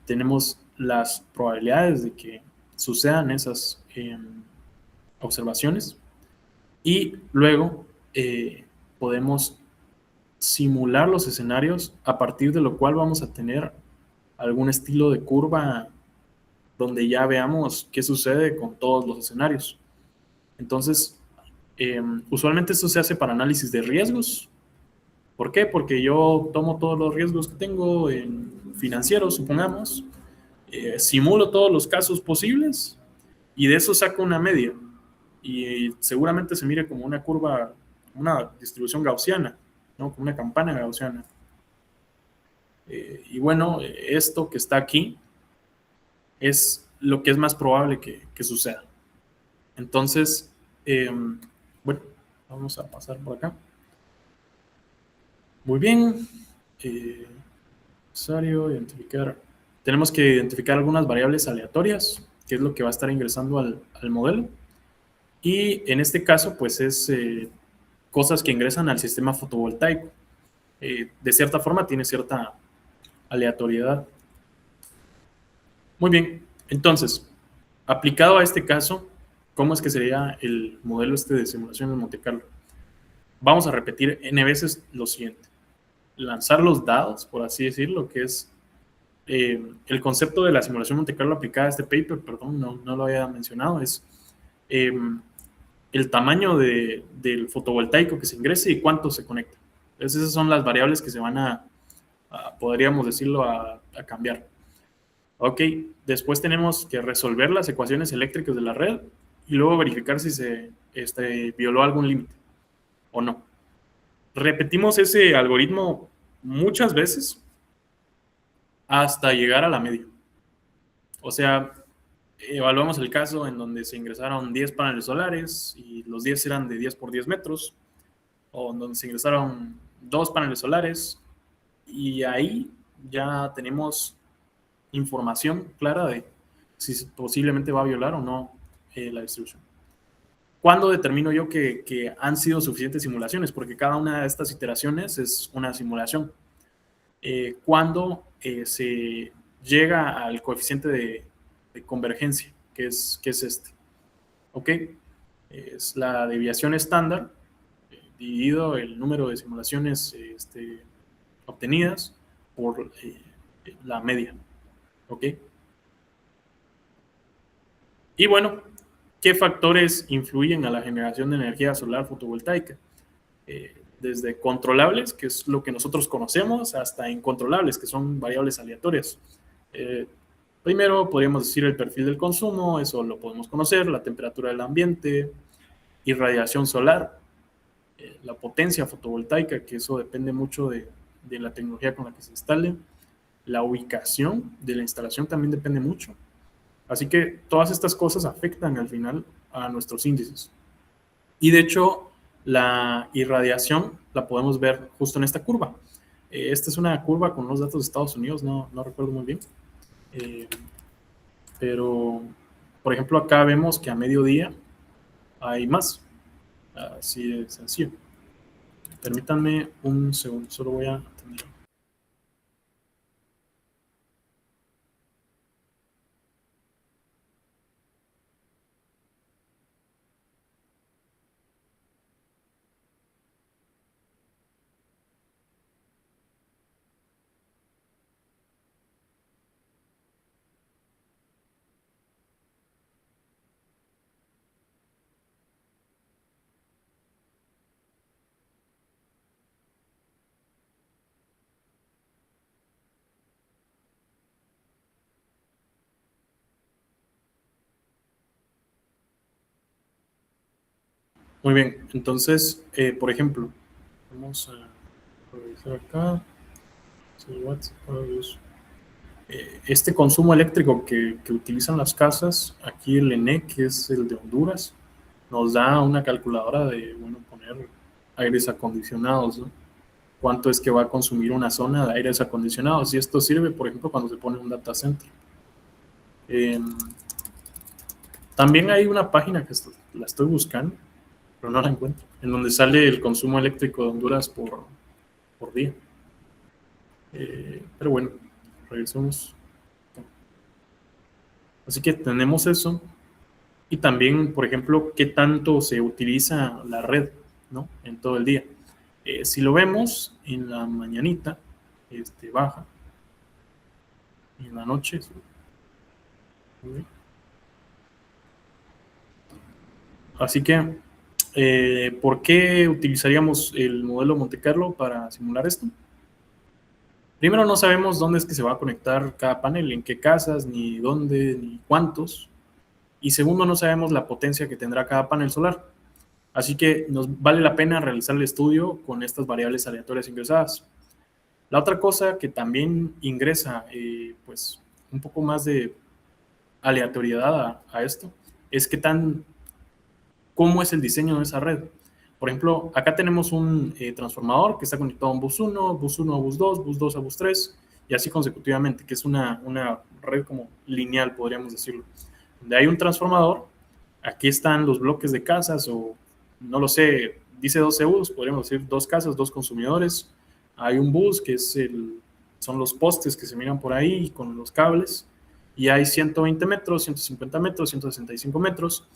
Tenemos las probabilidades de que sucedan esas observaciones, y luego podemos simular los escenarios, a partir de lo cual vamos a tener algún estilo de curva donde ya veamos qué sucede con todos los escenarios. Entonces, usualmente esto se hace para análisis de riesgos. ¿Por qué? Porque yo tomo todos los riesgos que tengo en financieros, supongamos, simulo todos los casos posibles y de eso saco una media. Y seguramente se mire como una curva, una distribución gaussiana, ¿no? Como una campana gaussiana. Y bueno, esto que está aquí es lo que es más probable que suceda. Entonces, vamos a pasar por acá. Muy bien. Necesario identificar. Tenemos que identificar algunas variables aleatorias, que es lo que va a estar ingresando al modelo. Y en este caso, pues es cosas que ingresan al sistema fotovoltaico. De cierta forma tiene cierta aleatoriedad. Muy bien, entonces, aplicado a este caso, ¿cómo es que sería el modelo de simulación de Monte Carlo? Vamos a repetir n veces lo siguiente. Lanzar los dados, por así decirlo, que es el concepto de la simulación Monte Carlo aplicada a este paper, perdón, no lo había mencionado, es el tamaño del fotovoltaico que se ingrese y cuánto se conecta. Entonces, esas son las variables que se van podríamos decirlo, a cambiar. Ok, después tenemos que resolver las ecuaciones eléctricas de la red y luego verificar si se violó algún límite o no. Repetimos ese algoritmo muchas veces hasta llegar a la media. O sea, evaluamos el caso en donde se ingresaron 10 paneles solares y los 10 eran de 10 por 10 metros, o en donde se ingresaron 2 paneles solares, y ahí ya tenemos información clara de si posiblemente va a violar o no la distribución. ¿Cuándo determino yo que han sido suficientes simulaciones? Porque cada una de estas iteraciones es una simulación. Cuando se llega al coeficiente de convergencia, que es este. ¿Ok? Es la desviación estándar dividido el número de simulaciones obtenidas por la media. ¿Ok? Y bueno, ¿qué factores influyen a la generación de energía solar fotovoltaica? desde controlables, que es lo que nosotros conocemos, hasta incontrolables, que son variables aleatorias. Primero podríamos decir el perfil del consumo, eso lo podemos conocer, la temperatura del ambiente, irradiación solar, la potencia fotovoltaica, que eso depende mucho de la tecnología con la que se instale, la ubicación de la instalación también depende mucho. Así que todas estas cosas afectan al final a nuestros índices. Y de hecho, la irradiación la podemos ver justo en esta curva. Esta es una curva con los datos de Estados Unidos, no recuerdo muy bien. Pero, por ejemplo, acá vemos que a mediodía hay más. Así de sencillo. Permítanme un segundo, solo voy a atender. Muy bien, entonces, por ejemplo, vamos a revisar acá. Este consumo eléctrico que utilizan las casas, aquí el ENEC, que es el de Honduras, nos da una calculadora de, bueno, poner aires acondicionados, ¿no? Cuánto es que va a consumir una zona de aires acondicionados. Y esto sirve, por ejemplo, cuando se pone un data center. También hay una página que la estoy buscando, pero no la encuentro, en donde sale el consumo eléctrico de Honduras por día. Pero bueno, regresemos. Así que tenemos eso. Y también, por ejemplo, qué tanto se utiliza la red, ¿no? En todo el día. Si lo vemos en la mañanita, baja. Y en la noche. Así que, ¿por qué utilizaríamos el modelo Monte Carlo para simular esto? Primero, no sabemos dónde es que se va a conectar cada panel, en qué casas, ni dónde, ni cuántos. Y segundo, no sabemos la potencia que tendrá cada panel solar. Así que nos vale la pena realizar el estudio con estas variables aleatorias ingresadas. La otra cosa que también ingresa pues un poco más de aleatoriedad a esto es cómo es el diseño de esa red. Por ejemplo, acá tenemos un transformador que está conectado a un bus 1, bus 1 a bus 2, bus 2 a bus 3 y así consecutivamente, que es una red como lineal, podríamos decirlo. Donde hay un transformador, aquí están los bloques de casas o no lo sé, dice 12 bus, podríamos decir 2 casas, 2 consumidores. Hay un bus que son los postes que se miran por ahí con los cables y hay 120 metros, 150 metros, 165 metros.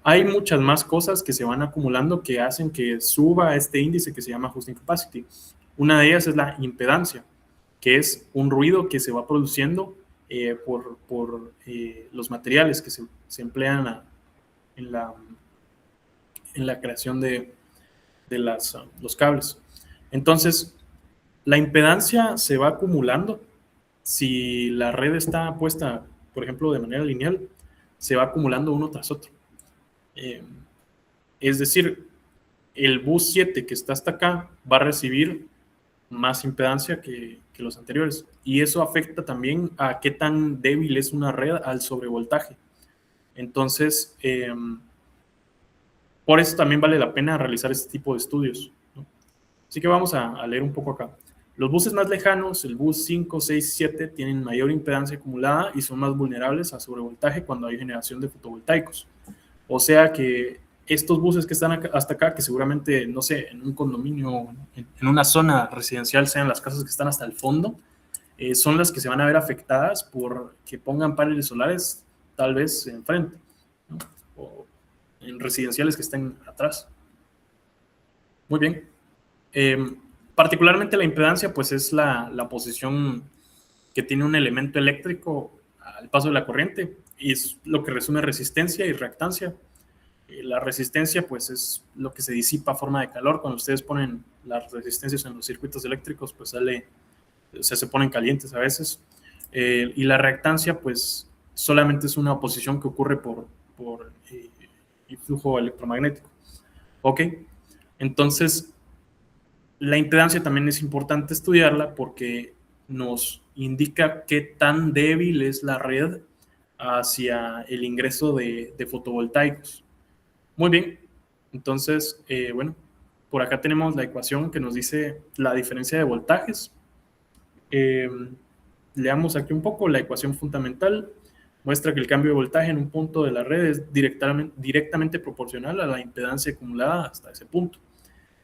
Hay muchas más cosas que se van acumulando que hacen que suba este índice que se llama hosting capacity. Una de ellas es la impedancia, que es un ruido que se va produciendo por los materiales que se emplean en la creación de los cables. Entonces, la impedancia se va acumulando. Si la red está puesta, por ejemplo, de manera lineal, se va acumulando uno tras otro. Es decir, el bus 7 que está hasta acá va a recibir más impedancia que los anteriores. Y eso afecta también a qué tan débil es una red al sobrevoltaje. Entonces, por eso también vale la pena realizar este tipo de estudios, ¿no? Así que vamos a leer un poco acá. Los buses más lejanos, el bus 5, 6, 7, tienen mayor impedancia acumulada y son más vulnerables a sobrevoltaje cuando hay generación de fotovoltaicos. O sea que estos buses que están hasta acá, que seguramente, no sé, en un condominio, en una zona residencial, sean las casas que están hasta el fondo, son las que se van a ver afectadas por que pongan paneles solares tal vez enfrente, ¿no? O en residenciales que estén atrás. Muy bien. Particularmente la impedancia, pues es la posición que tiene un elemento eléctrico al paso de la corriente y es lo que resume resistencia y reactancia. La resistencia, pues, es lo que se disipa a forma de calor. Cuando ustedes ponen las resistencias en los circuitos eléctricos, pues se ponen calientes a veces. Y la reactancia, pues, solamente es una oposición que ocurre por flujo electromagnético. ¿Ok? Entonces, la impedancia también es importante estudiarla porque nos indica qué tan débil es la red hacia el ingreso de fotovoltaicos. Muy bien, entonces, bueno, por acá tenemos la ecuación que nos dice la diferencia de voltajes. Leamos aquí un poco. La ecuación fundamental muestra que el cambio de voltaje en un punto de la red es directamente proporcional a la impedancia acumulada hasta ese punto.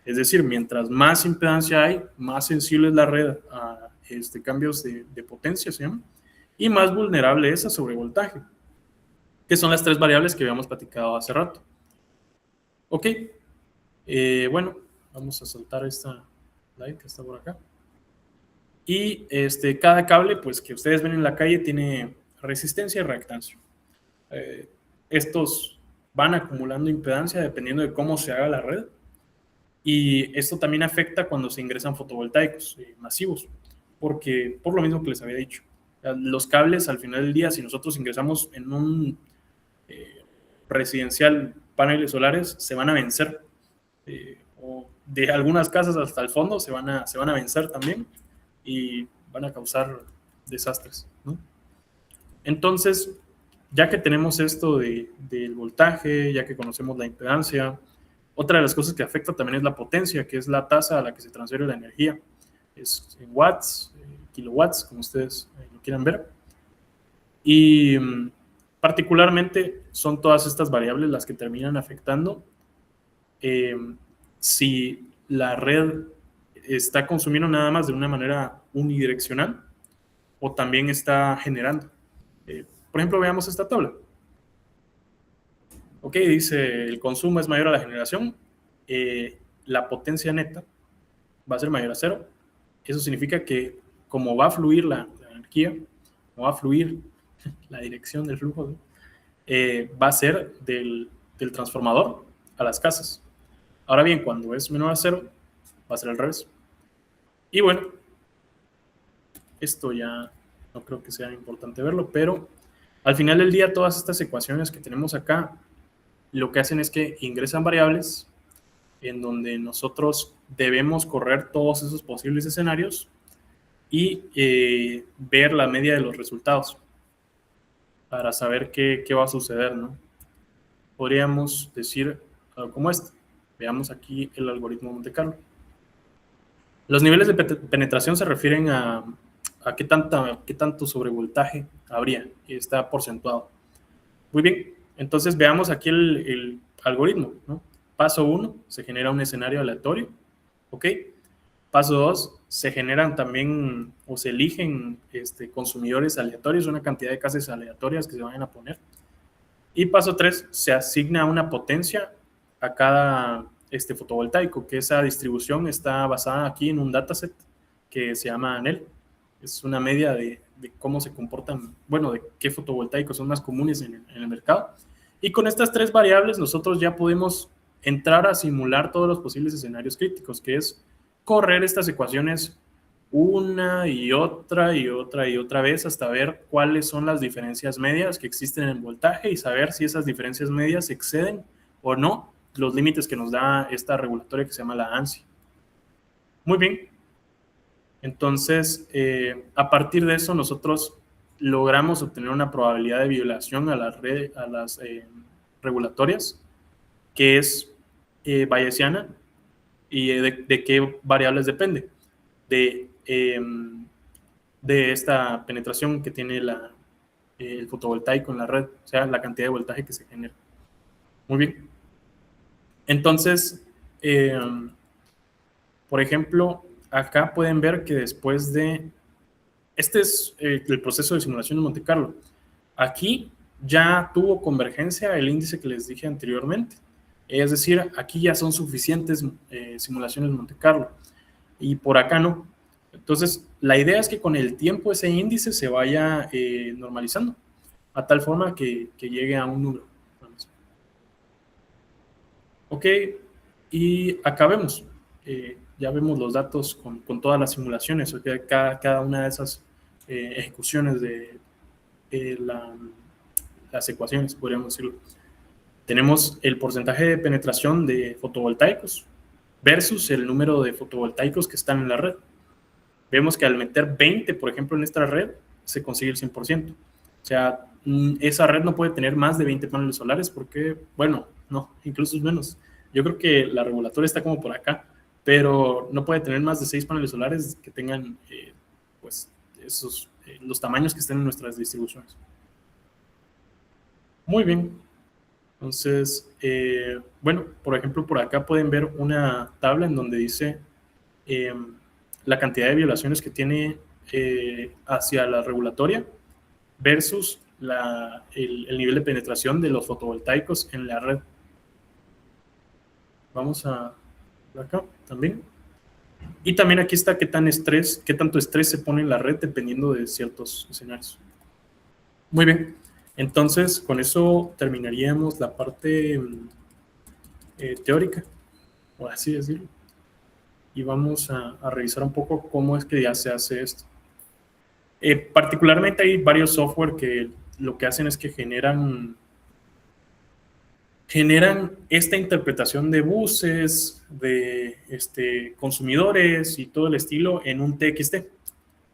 Es decir, mientras más impedancia hay, más sensible es la red a cambios de potencia, ¿se llama? Y más vulnerable es a sobrevoltaje, que son las tres variables que habíamos platicado hace rato. Ok, bueno, vamos a saltar esta slide que está por acá. Y cada cable, pues, que ustedes ven en la calle tiene resistencia y reactancia. Estos van acumulando impedancia dependiendo de cómo se haga la red. Y esto también afecta cuando se ingresan fotovoltaicos masivos, porque por lo mismo que les había dicho, los cables al final del día, si nosotros ingresamos en un residencial paneles solares, se van a vencer, o de algunas casas hasta el fondo se van a vencer también y van a causar desastres, ¿no? Entonces, ya que tenemos esto del voltaje, ya que conocemos la impedancia, otra de las cosas que afecta también es la potencia, que es la tasa a la que se transfiere la energía. Es en watts, kilowatts, como ustedes lo quieran ver. Y particularmente son todas estas variables las que terminan afectando si la red está consumiendo nada más de una manera unidireccional o también está generando. Por ejemplo, veamos esta tabla. Ok, dice el consumo es mayor a la generación, la potencia neta va a ser mayor a cero. Eso significa que como va a fluir la energía, como va a fluir la dirección del flujo, ¿no? Va a ser del transformador a las casas. Ahora bien, cuando es menor a cero, va a ser al revés. Y bueno, esto ya no creo que sea importante verlo, pero al final del día todas estas ecuaciones que tenemos acá lo que hacen es que ingresan variables en donde nosotros debemos correr todos esos posibles escenarios y ver la media de los resultados para saber qué va a suceder, ¿no? Podríamos decir algo como esto. Veamos aquí el algoritmo Monte Carlo. Los niveles de penetración se refieren a qué tanto sobrevoltaje habría, y está porcentuado. Muy bien, entonces veamos aquí el algoritmo, ¿no? Paso 1, se genera un escenario aleatorio, ¿ok? Paso 2, se generan también o se eligen consumidores aleatorios, una cantidad de casas aleatorias que se vayan a poner. Y paso 3, se asigna una potencia a cada fotovoltaico, que esa distribución está basada aquí en un dataset que se llama ANEL. Es una media de cómo se comportan, bueno, de qué fotovoltaicos son más comunes en el mercado. Y con estas tres variables nosotros ya podemos entrar a simular todos los posibles escenarios críticos, que es correr estas ecuaciones una y otra y otra y otra vez hasta ver cuáles son las diferencias medias que existen en el voltaje y saber si esas diferencias medias exceden o no los límites que nos da esta regulatoria que se llama la ANSI. Muy bien. Entonces, a partir de eso nosotros logramos obtener una probabilidad de violación a las regulatorias, que es bayesiana. ¿Y de qué variables depende? De esta penetración que tiene el fotovoltaico en la red, o sea, la cantidad de voltaje que se genera. Muy bien. Entonces, por ejemplo, acá pueden ver que después de... Este es el proceso de simulación de Monte Carlo. Aquí ya tuvo convergencia el índice que les dije anteriormente. Es decir, aquí ya son suficientes simulaciones de Monte Carlo. Y por acá no. Entonces, la idea es que con el tiempo ese índice se vaya normalizando, a tal forma que llegue a un número. Ok, y acá vemos, ya vemos los datos con todas las simulaciones, o sea, cada una de esas ejecuciones de las ecuaciones, podríamos decirlo. Tenemos el porcentaje de penetración de fotovoltaicos versus el número de fotovoltaicos que están en la red. Vemos que al meter 20, por ejemplo, en esta red, se consigue el 100%. O sea, esa red no puede tener más de 20 paneles solares porque, bueno, no, incluso es menos. Yo creo que la regulatoria está como por acá, pero no puede tener más de 6 paneles solares que tengan, pues, los tamaños que estén en nuestras distribuciones. Muy bien. Entonces, bueno, por ejemplo, por acá pueden ver una tabla en donde dice la cantidad de violaciones que tiene hacia la regulatoria versus el nivel de penetración de los fotovoltaicos en la red. Vamos a por acá también. Y también aquí está qué tanto estrés se pone en la red dependiendo de ciertos escenarios. Muy bien. Entonces, con eso terminaríamos la parte teórica, por así decirlo. Y vamos a revisar un poco cómo es que ya se hace esto. Particularmente hay varios software que lo que hacen es que generan esta interpretación de buses, de consumidores y todo el estilo en un TXT.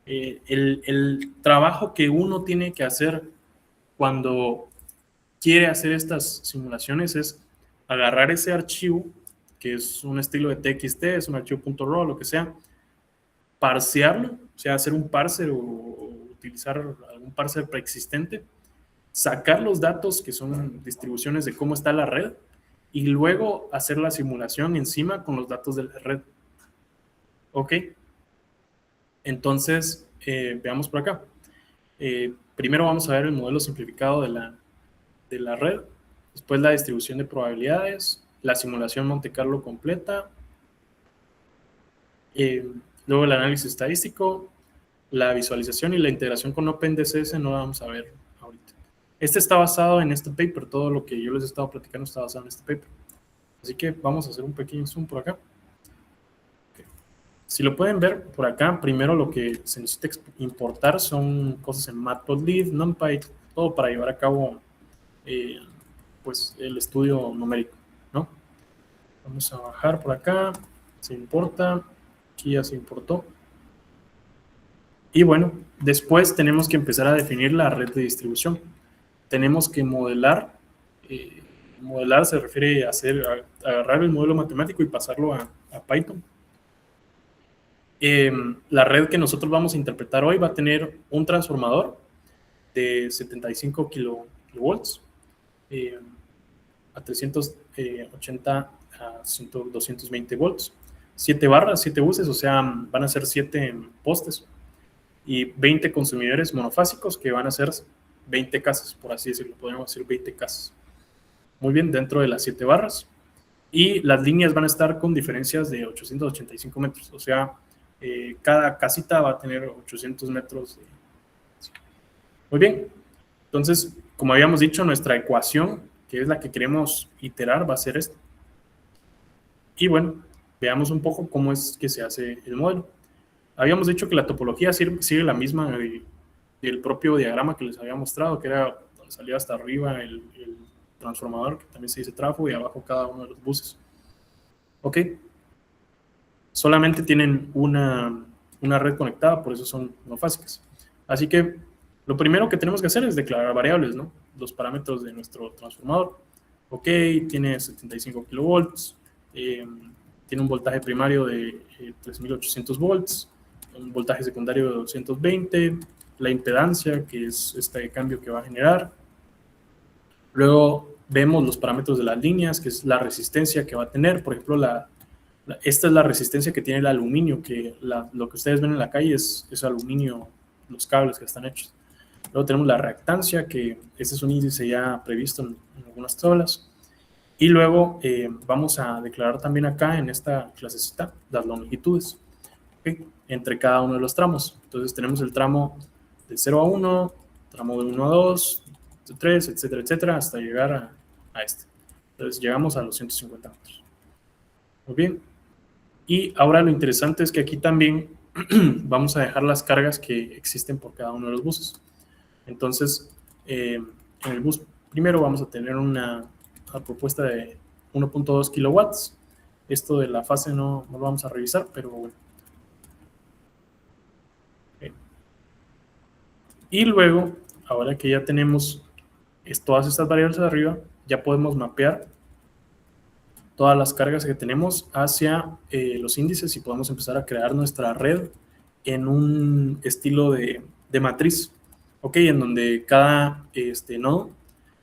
El trabajo que uno tiene que hacer cuando quiere hacer estas simulaciones es agarrar ese archivo, que es un estilo de TXT, es un archivo .raw, lo que sea, parsearlo, o sea, hacer un parser o utilizar algún parser preexistente, sacar los datos que son distribuciones de cómo está la red y luego hacer la simulación encima con los datos de la red. ¿Ok? Entonces, veamos por acá. Primero vamos a ver el modelo simplificado de la red, después la distribución de probabilidades, la simulación Monte Carlo completa, luego el análisis estadístico, la visualización y la integración con OpenDCS no la vamos a ver ahorita. Este está basado en este paper, todo lo que yo les he estado platicando está basado en este paper. Así que vamos a hacer un pequeño zoom por acá. Okay. Si lo pueden ver por acá, primero lo que se necesita importar son cosas en Matplotlib, NumPy, todo para llevar a cabo pues el estudio numérico, ¿no? Vamos a bajar por acá, se importa, aquí ya se importó. Y bueno, después tenemos que empezar a definir la red de distribución. Tenemos que modelar. Modelar se refiere a agarrar el modelo matemático y pasarlo a Python. La red que nosotros vamos a interpretar hoy va a tener un transformador de 75 kilovolts a 380 a 220 volts. 7 barras, 7 buses, o sea, van a ser 7 postes y 20 consumidores monofásicos que van a ser 20 casas, por así decirlo, podríamos decir 20 casas. Muy bien, dentro de las 7 barras. Y las líneas van a estar con diferencias de 885 metros, o sea, cada casita va a tener 800 metros. Muy bien, entonces, como habíamos dicho, nuestra ecuación, que es la que queremos iterar, va a ser esta. Y bueno, veamos un poco cómo es que se hace el modelo. Habíamos dicho que la topología sigue la misma del propio diagrama que les había mostrado, que era donde salía hasta arriba el transformador, que también se dice trafo, y abajo cada uno de los buses. ¿Ok? Solamente tienen una red conectada, por eso son monofásicas. Así que lo primero que tenemos que hacer es declarar variables, ¿no? Los parámetros de nuestro transformador. Ok, tiene 75 kilovolts, tiene un voltaje primario de 3800 volts, un voltaje secundario de 220, la impedancia, que es este cambio que va a generar. Luego vemos los parámetros de las líneas, que es la resistencia que va a tener. Por ejemplo, esta es la resistencia que tiene el aluminio, que lo que ustedes ven en la calle es aluminio, los cables que están hechos. Luego tenemos la reactancia, que este es un índice ya previsto en algunas tablas. Y luego vamos a declarar también acá en esta clasecita las longitudes, ¿okay? Entre cada uno de los tramos. Entonces tenemos el tramo de 0 a 1, tramo de 1 a 2, de 3, etcétera, etcétera, hasta llegar a este. Entonces llegamos a los 150 metros. Muy bien. Y ahora lo interesante es que aquí también vamos a dejar las cargas que existen por cada uno de los buses. Entonces, en el bus primero vamos a tener una propuesta de 1.2 kilowatts. Esto de la fase no lo vamos a revisar, pero bueno. Y luego, ahora que ya tenemos todas estas variables arriba, ya podemos mapear todas las cargas que tenemos hacia los índices y podemos empezar a crear nuestra red en un estilo de matriz, ¿ok? En donde cada nodo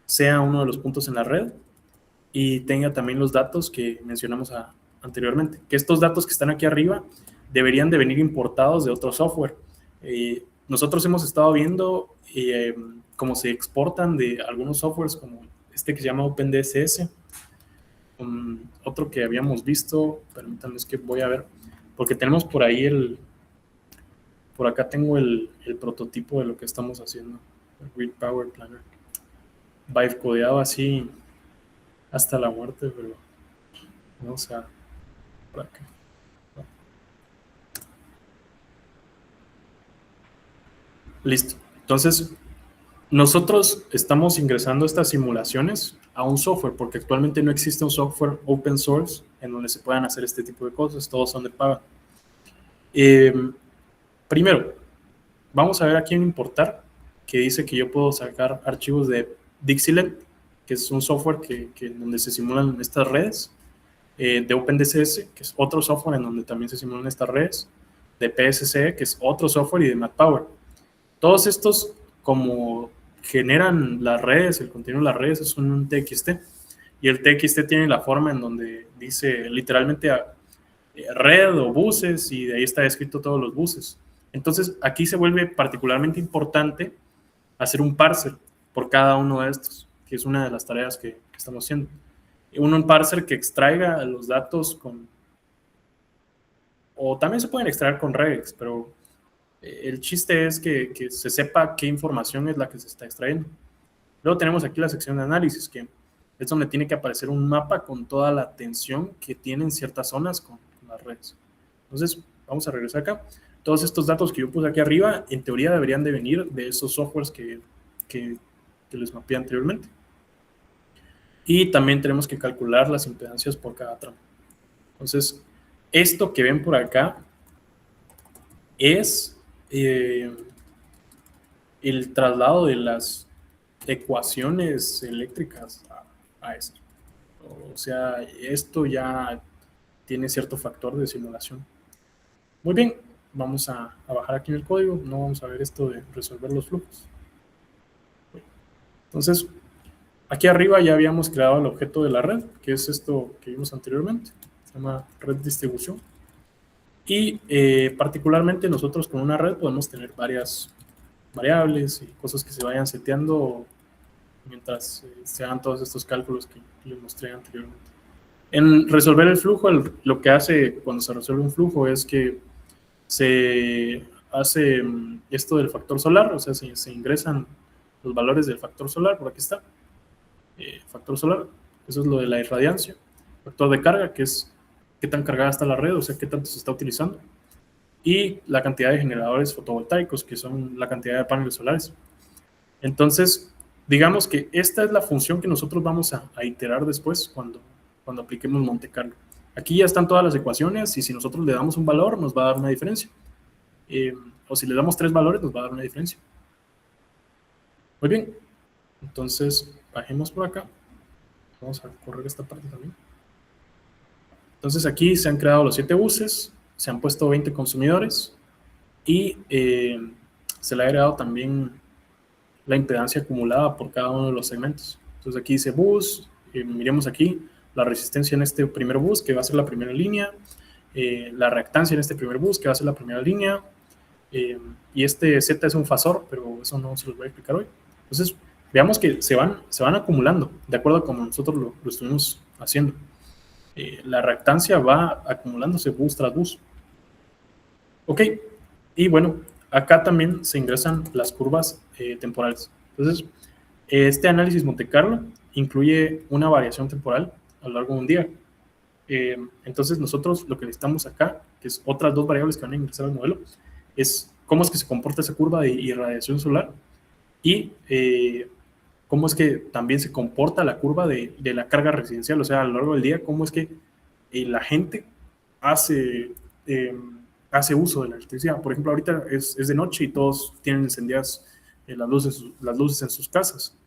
sea uno de los puntos en la red y tenga también los datos que mencionamos anteriormente. Que estos datos que están aquí arriba deberían de venir importados de otro software. Nosotros hemos estado viendo cómo se exportan de algunos softwares como este que se llama OpenDSS. Otro que habíamos visto, permítanme, es que voy a ver, porque tenemos por ahí por acá tengo el prototipo de lo que estamos haciendo, el Grid Power Planner, Vibe codeado así hasta la muerte, pero vamos a por acá. Listo. Entonces, nosotros estamos ingresando estas simulaciones a un software, porque actualmente no existe un software open source en donde se puedan hacer este tipo de cosas, todos son de paga. Primero, vamos a ver aquí en importar, que dice que yo puedo sacar archivos de Dixieland, que es un software donde se simulan estas redes, de OpenDSS, que es otro software en donde también se simulan estas redes, de PSC, que es otro software, y de MatPower. Todos estos, como generan las redes, el contenido de las redes es un TXT, y el TXT tiene la forma en donde dice literalmente red o buses, y de ahí está escrito todos los buses. Entonces aquí se vuelve particularmente importante hacer un parser por cada uno de estos, que es una de las tareas que estamos haciendo. Un parser que extraiga los datos o también se pueden extraer con regex, pero el chiste es que se sepa qué información es la que se está extrayendo. Luego tenemos aquí la sección de análisis, que es donde tiene que aparecer un mapa con toda la tensión que tienen ciertas zonas con las redes. Entonces, vamos a regresar acá. Todos estos datos que yo puse aquí arriba, en teoría deberían de venir de esos softwares que les mapeé anteriormente. Y también tenemos que calcular las impedancias por cada tramo. Entonces, esto que ven por acá es el traslado de las ecuaciones eléctricas a esto. O sea, esto ya tiene cierto factor de simulación. Muy bien, vamos a bajar aquí en el código. No vamos a ver esto de resolver los flujos. Entonces, aquí arriba ya habíamos creado el objeto de la red, que es esto que vimos anteriormente. Se llama red distribución. Y particularmente nosotros con una red podemos tener varias variables y cosas que se vayan seteando mientras se hagan todos estos cálculos que les mostré anteriormente. En resolver el flujo, lo que hace cuando se resuelve un flujo es que se hace esto del factor solar, o sea, se ingresan los valores del factor solar, por aquí está, factor solar, eso es lo de la irradiancia, factor de carga, que es qué tan cargada está la red, o sea, qué tanto se está utilizando, y la cantidad de generadores fotovoltaicos, que son la cantidad de paneles solares. Entonces, digamos que esta es la función que nosotros vamos a iterar después cuando apliquemos Monte Carlo. Aquí ya están todas las ecuaciones y si nosotros le damos un valor nos va a dar una diferencia. O si le damos 3 valores nos va a dar una diferencia. Muy bien. Entonces, bajemos por acá. Vamos a correr esta parte también. Entonces aquí se han creado los 7 buses, se han puesto 20 consumidores y se le ha agregado también la impedancia acumulada por cada uno de los segmentos. Entonces aquí dice bus, miremos aquí la resistencia en este primer bus, que va a ser la primera línea, la reactancia en este primer bus, que va a ser la primera línea, y este Z es un fasor, pero eso no se los voy a explicar hoy. Entonces, veamos que se van acumulando, de acuerdo a como nosotros lo estuvimos haciendo. La reactancia va acumulándose bus tras bus. Ok, y bueno, acá también se ingresan las curvas temporales. Entonces, este análisis Monte Carlo incluye una variación temporal a lo largo de un día. Entonces nosotros lo que necesitamos acá, que es otras dos variables que van a ingresar al modelo, es cómo es que se comporta esa curva de irradiación solar y cómo es que también se comporta la curva de la carga residencial, o sea, a lo largo del día, cómo es que la gente hace, hace uso de la electricidad. Por ejemplo, ahorita es de noche y todos tienen encendidas las luces en sus casas.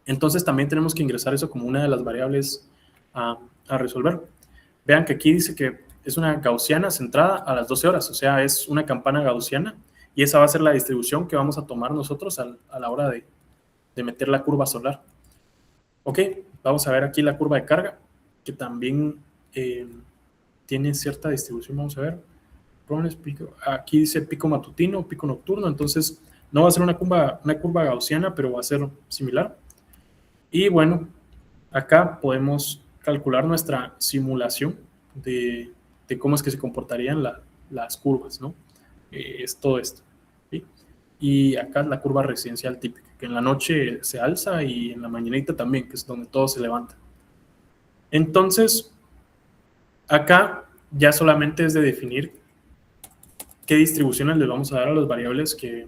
Entonces también tenemos que ingresar eso como una de las variables a resolver. Vean que aquí dice que es una gaussiana centrada a las 12 horas, o sea, es una campana gaussiana y esa va a ser la distribución que vamos a tomar nosotros a la hora de meter la curva solar. Ok, vamos a ver aquí la curva de carga, que también tiene cierta distribución, vamos a ver. Aquí dice pico matutino, pico nocturno, entonces no va a ser una curva gaussiana, pero va a ser similar. Y bueno, acá podemos calcular nuestra simulación de cómo es que se comportarían las curvas, ¿no? Es todo esto, ¿sí? Y acá es la curva residencial típica, que en la noche se alza y en la mañanita también, que es donde todo se levanta. Entonces, acá ya solamente es de definir qué distribuciones le vamos a dar a las variables que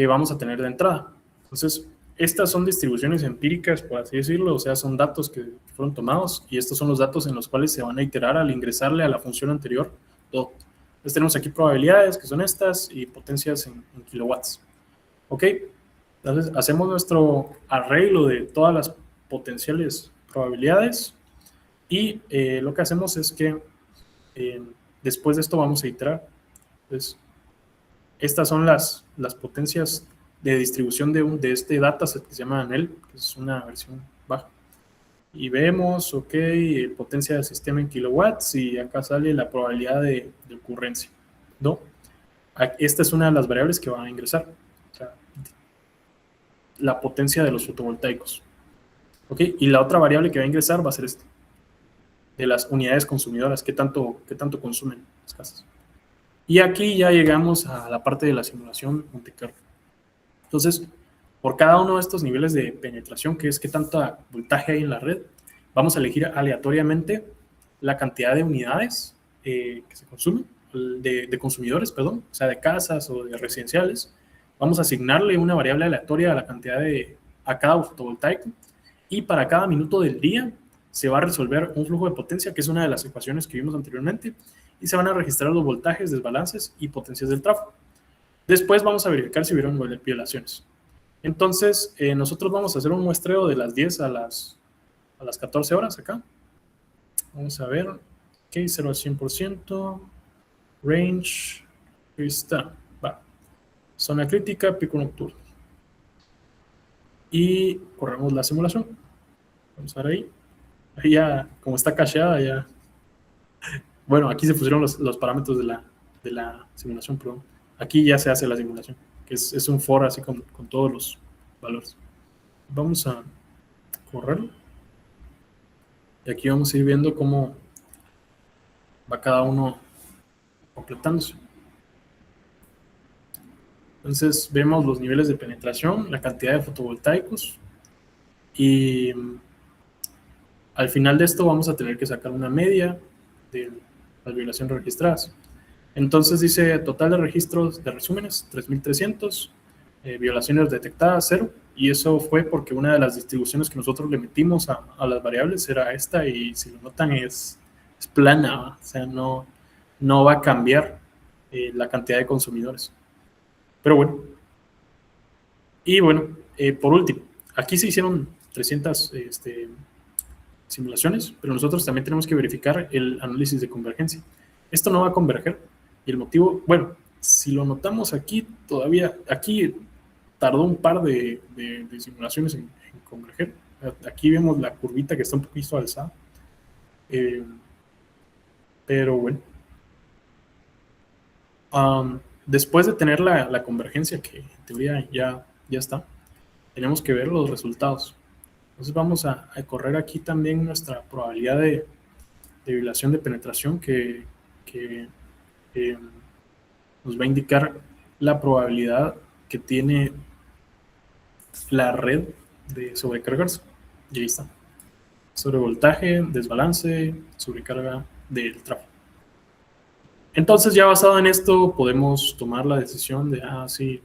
vamos a tener de entrada. Entonces, estas son distribuciones empíricas, por así decirlo, o sea, son datos que fueron tomados y estos son los datos en los cuales se van a iterar al ingresarle a la función anterior todo. Entonces tenemos aquí probabilidades, que son estas, y potencias en kilowatts. ¿Ok? Entonces hacemos nuestro arreglo de todas las potenciales probabilidades y lo que hacemos es que después de esto vamos a iterar. Entonces, estas son las potencias de distribución de este dataset que se llama ANEL, que es una versión baja. Y vemos, ok, potencia del sistema en kilowatts y acá sale la probabilidad de ocurrencia, ¿no? Esta es una de las variables que van a ingresar, o sea, la potencia de los fotovoltaicos. ¿Ok? Y la otra variable que va a ingresar va a ser esta, de las unidades consumidoras, qué tanto consumen las casas. Y aquí ya llegamos a la parte de la simulación Monte Carlo. Entonces, por cada uno de estos niveles de penetración, que es qué tanta voltaje hay en la red, vamos a elegir aleatoriamente la cantidad de unidades que se consumen, de consumidores, perdón, o sea, de casas o de residenciales. Vamos a asignarle una variable aleatoria a la cantidad a cada fotovoltaico y para cada minuto del día se va a resolver un flujo de potencia, que es una de las ecuaciones que vimos anteriormente, y se van a registrar los voltajes, desbalances y potencias del tráfico. Después vamos a verificar si hubieron violaciones. Entonces, nosotros vamos a hacer un muestreo de las 10 a las 14 horas acá. Vamos a ver. Ok, 0 al 100%. Range. Ahí está. Va. Zona crítica, pico nocturno. Y corremos la simulación. Vamos a ver ahí. Ahí ya, como está cacheada, ya. Bueno, aquí se pusieron los parámetros de la simulación, pero aquí ya se hace la simulación, que es un for así con todos los valores. Vamos a correrlo. Y aquí vamos a ir viendo cómo va cada uno completándose. Entonces vemos los niveles de penetración, la cantidad de fotovoltaicos y al final de esto vamos a tener que sacar una media de las violaciones registradas. Entonces dice total de registros de resúmenes 3.300, violaciones detectadas 0, y eso fue porque una de las distribuciones que nosotros le metimos a las variables era esta, y si lo notan es plana, o sea, no va a cambiar la cantidad de consumidores. Pero bueno, y bueno, por último, aquí se hicieron 300 simulaciones, pero nosotros también tenemos que verificar el análisis de convergencia. Esto no va a converger, y el motivo, bueno, si lo notamos aquí, todavía, aquí tardó un par de simulaciones en converger. Aquí vemos la curvita que está un poquito alzada. Pero bueno. Después de tener la convergencia, que en teoría ya está, tenemos que ver los resultados. Entonces vamos a correr aquí también nuestra probabilidad de violación de penetración que nos va a indicar la probabilidad que tiene la red de sobrecargarse. Y ahí está. Sobrevoltaje, desbalance, sobrecarga del tráfico. Entonces, ya basado en esto, podemos tomar la decisión de, sí,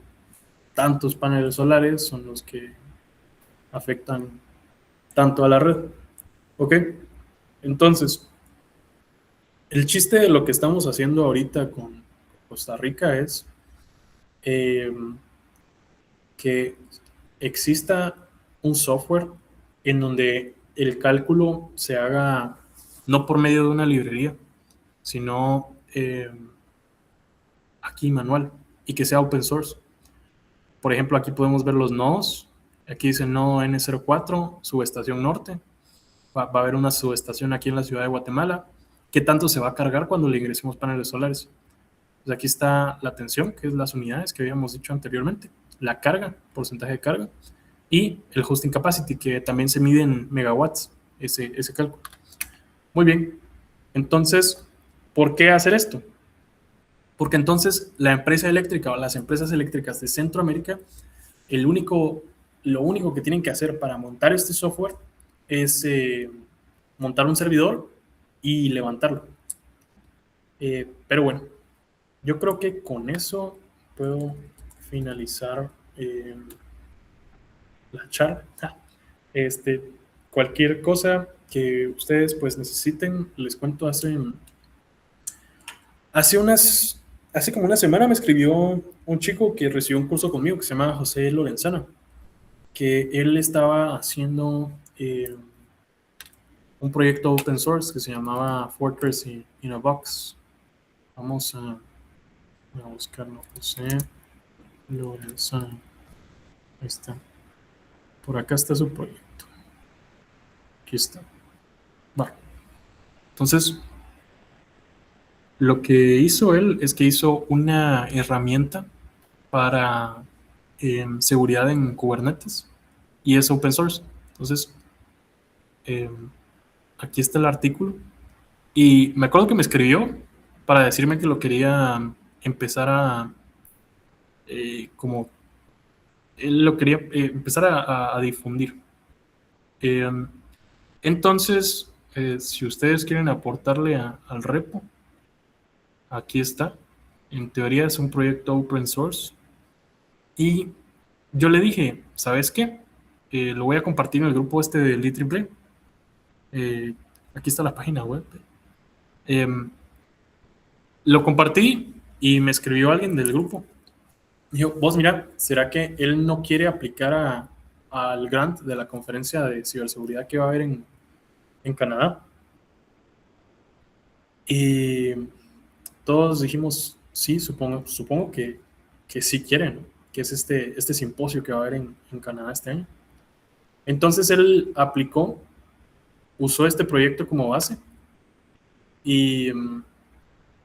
tantos paneles solares son los que afectan tanto a la red. ¿Ok? Entonces, el chiste de lo que estamos haciendo ahorita con Costa Rica es eh, que exista un software en donde el cálculo se haga no por medio de una librería, sino aquí manual y que sea open source. Por ejemplo, aquí podemos ver los nodos. Aquí dice nodo N04, subestación norte. Va a haber una subestación aquí en la ciudad de Guatemala. ¿Qué tanto se va a cargar cuando le ingresemos paneles solares? Pues aquí está la tensión, que es las unidades que habíamos dicho anteriormente, la carga, porcentaje de carga, y el hosting capacity, que también se mide en megawatts, ese cálculo. Muy bien, entonces, ¿por qué hacer esto? Porque entonces la empresa eléctrica o las empresas eléctricas de Centroamérica, lo único que tienen que hacer para montar este software es montar un servidor y levantarlo. Pero bueno, yo creo que con eso puedo finalizar la charla. Cualquier cosa que ustedes pues necesiten, les cuento, hace como una semana me escribió un chico que recibió un curso conmigo que se llama José Lorenzana, que él estaba haciendo un proyecto open source que se llamaba Fortress in a Box. Vamos a buscarlo. José Lorenzana. Ahí está. Por acá está su proyecto. Aquí está. Bueno, entonces, lo que hizo él es que hizo una herramienta para seguridad en Kubernetes y es open source. Entonces, aquí está el artículo. Y me acuerdo que me escribió para decirme que lo quería empezar como, él lo quería empezar a difundir. Entonces, si ustedes quieren aportarle al repo, aquí está. En teoría es un proyecto open source. Y yo le dije, ¿sabes qué? Lo voy a compartir en el grupo de Litriple. Aquí está la página web. Lo compartí y me escribió alguien del grupo. Dijo, vos mira, ¿será que él no quiere aplicar al grant de la conferencia de ciberseguridad que va a haber en Canadá? Y todos dijimos, sí, supongo que sí quieren, ¿no? Que es este simposio que va a haber en Canadá este año. Entonces él aplicó, usó este proyecto como base y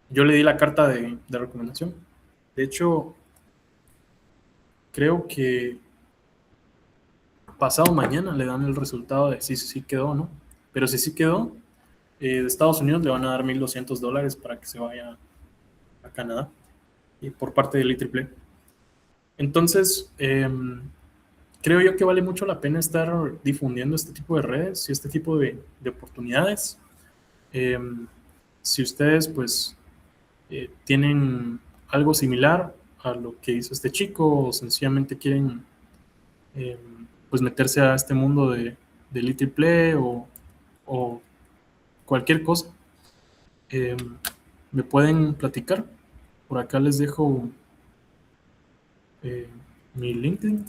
yo le di la carta de recomendación. De hecho, creo que pasado mañana le dan el resultado de si sí quedó o no. Pero si sí quedó, de Estados Unidos le van a dar $1,200 para que se vaya a Canadá y por parte del IEEE. Entonces, creo yo que vale mucho la pena estar difundiendo este tipo de redes y este tipo de oportunidades. Si ustedes pues tienen algo similar a lo que hizo este chico o sencillamente quieren pues meterse a este mundo del IEEE o cualquier cosa, me pueden platicar. Por acá les dejo mi LinkedIn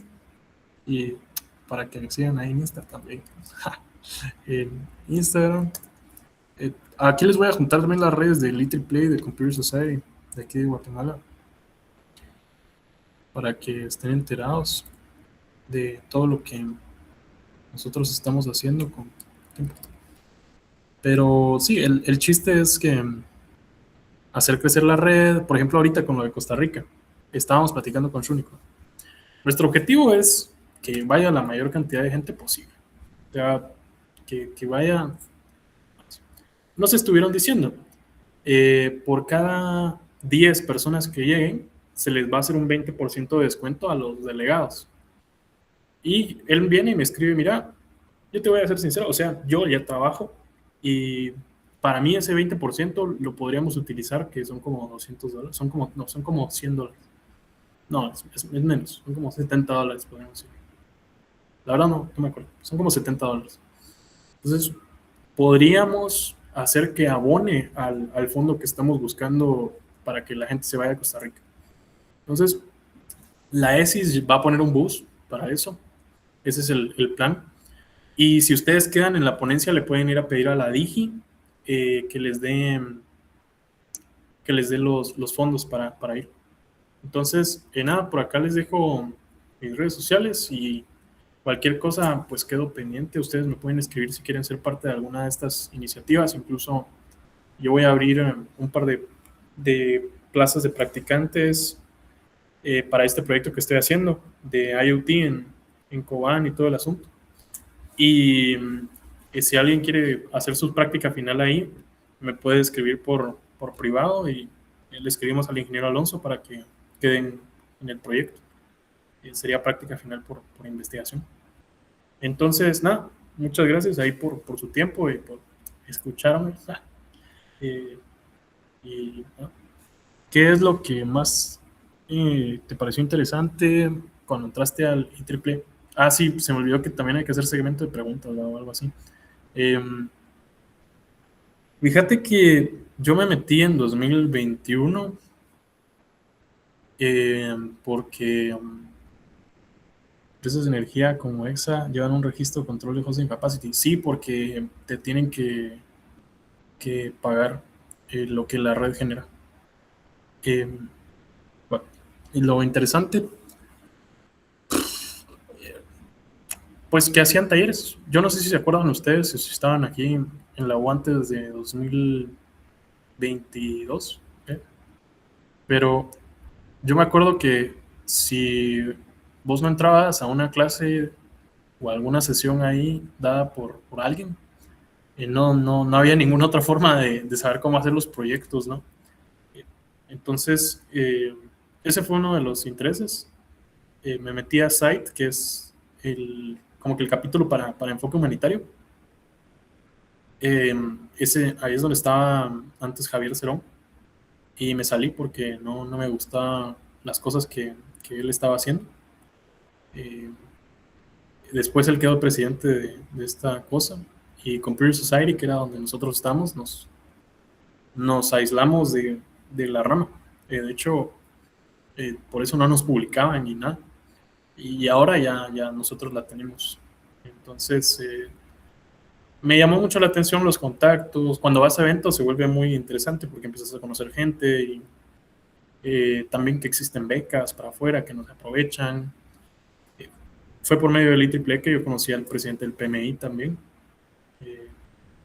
y para que me sigan ahí en Insta también. En Instagram. Aquí les voy a juntar también las redes de IEEE, de Computer Society, de aquí de Guatemala, para que estén enterados de todo lo que nosotros estamos haciendo con tiempo. Pero sí, el chiste es que hacer crecer la red, por ejemplo, ahorita con lo de Costa Rica, estábamos platicando con Shunico. Nuestro objetivo es que vaya la mayor cantidad de gente posible. O sea, que vaya. Nos estuvieron diciendo, por cada 10 personas que lleguen, se les va a hacer un 20% de descuento a los delegados. Y él viene y me escribe, mira, yo te voy a ser sincero, o sea, yo ya trabajo y para mí ese 20% lo podríamos utilizar, que son como $200, son como, no, son como $100. No, es menos, son como $70, podríamos decir. La verdad no me acuerdo, son como $70. Entonces, podríamos hacer que abone al fondo que estamos buscando para que la gente se vaya a Costa Rica. Entonces, la ESIS va a poner un bus para eso. Ese es el plan. Y si ustedes quedan en la ponencia, le pueden ir a pedir a la Digi que les dé los fondos para ir. Entonces, nada, por acá les dejo mis redes sociales y cualquier cosa, pues quedo pendiente. Ustedes me pueden escribir si quieren ser parte de alguna de estas iniciativas. Incluso yo voy a abrir un par de plazas de practicantes para este proyecto que estoy haciendo de IoT en Cobán y todo el asunto. Y si alguien quiere hacer su práctica final ahí, me puede escribir por privado y le escribimos al ingeniero Alonso para que queden en el proyecto. Sería práctica final por investigación. Entonces, nada, muchas gracias ahí por su tiempo y por escucharme. ¿No? ¿Qué es lo que más te pareció interesante cuando entraste al IEEE? Ah, sí, se me olvidó que también hay que hacer segmento de preguntas, ¿no? O algo así. Fíjate que yo me metí en 2021 porque empresas de energía como EXA llevan un registro de control de hosting capacity. Sí, porque te tienen que pagar lo que la red genera. Bueno, y lo interesante, pues que hacían talleres. Yo no sé si se acuerdan ustedes, si estaban aquí en la UANTE desde 2022, pero yo me acuerdo que si vos no entrabas a una clase o alguna sesión ahí dada por alguien, no había ninguna otra forma de saber cómo hacer los proyectos, ¿no? Entonces, ese fue uno de los intereses. Me metí a SITE, que es como que el capítulo para enfoque humanitario. Ahí es donde estaba antes Javier Cerón, y me salí porque no me gustaban las cosas que él estaba haciendo. Después él quedó presidente de esta cosa, y Computer Society, que era donde nosotros estamos, nos aislamos de la rama. De hecho, por eso no nos publicaban ni nada. Y ahora ya nosotros la tenemos. Entonces, me llamó mucho la atención los contactos. Cuando vas a eventos se vuelve muy interesante porque empiezas a conocer gente y también que existen becas para afuera que nos aprovechan. Fue por medio del IEEE que yo conocí al presidente del PMI también.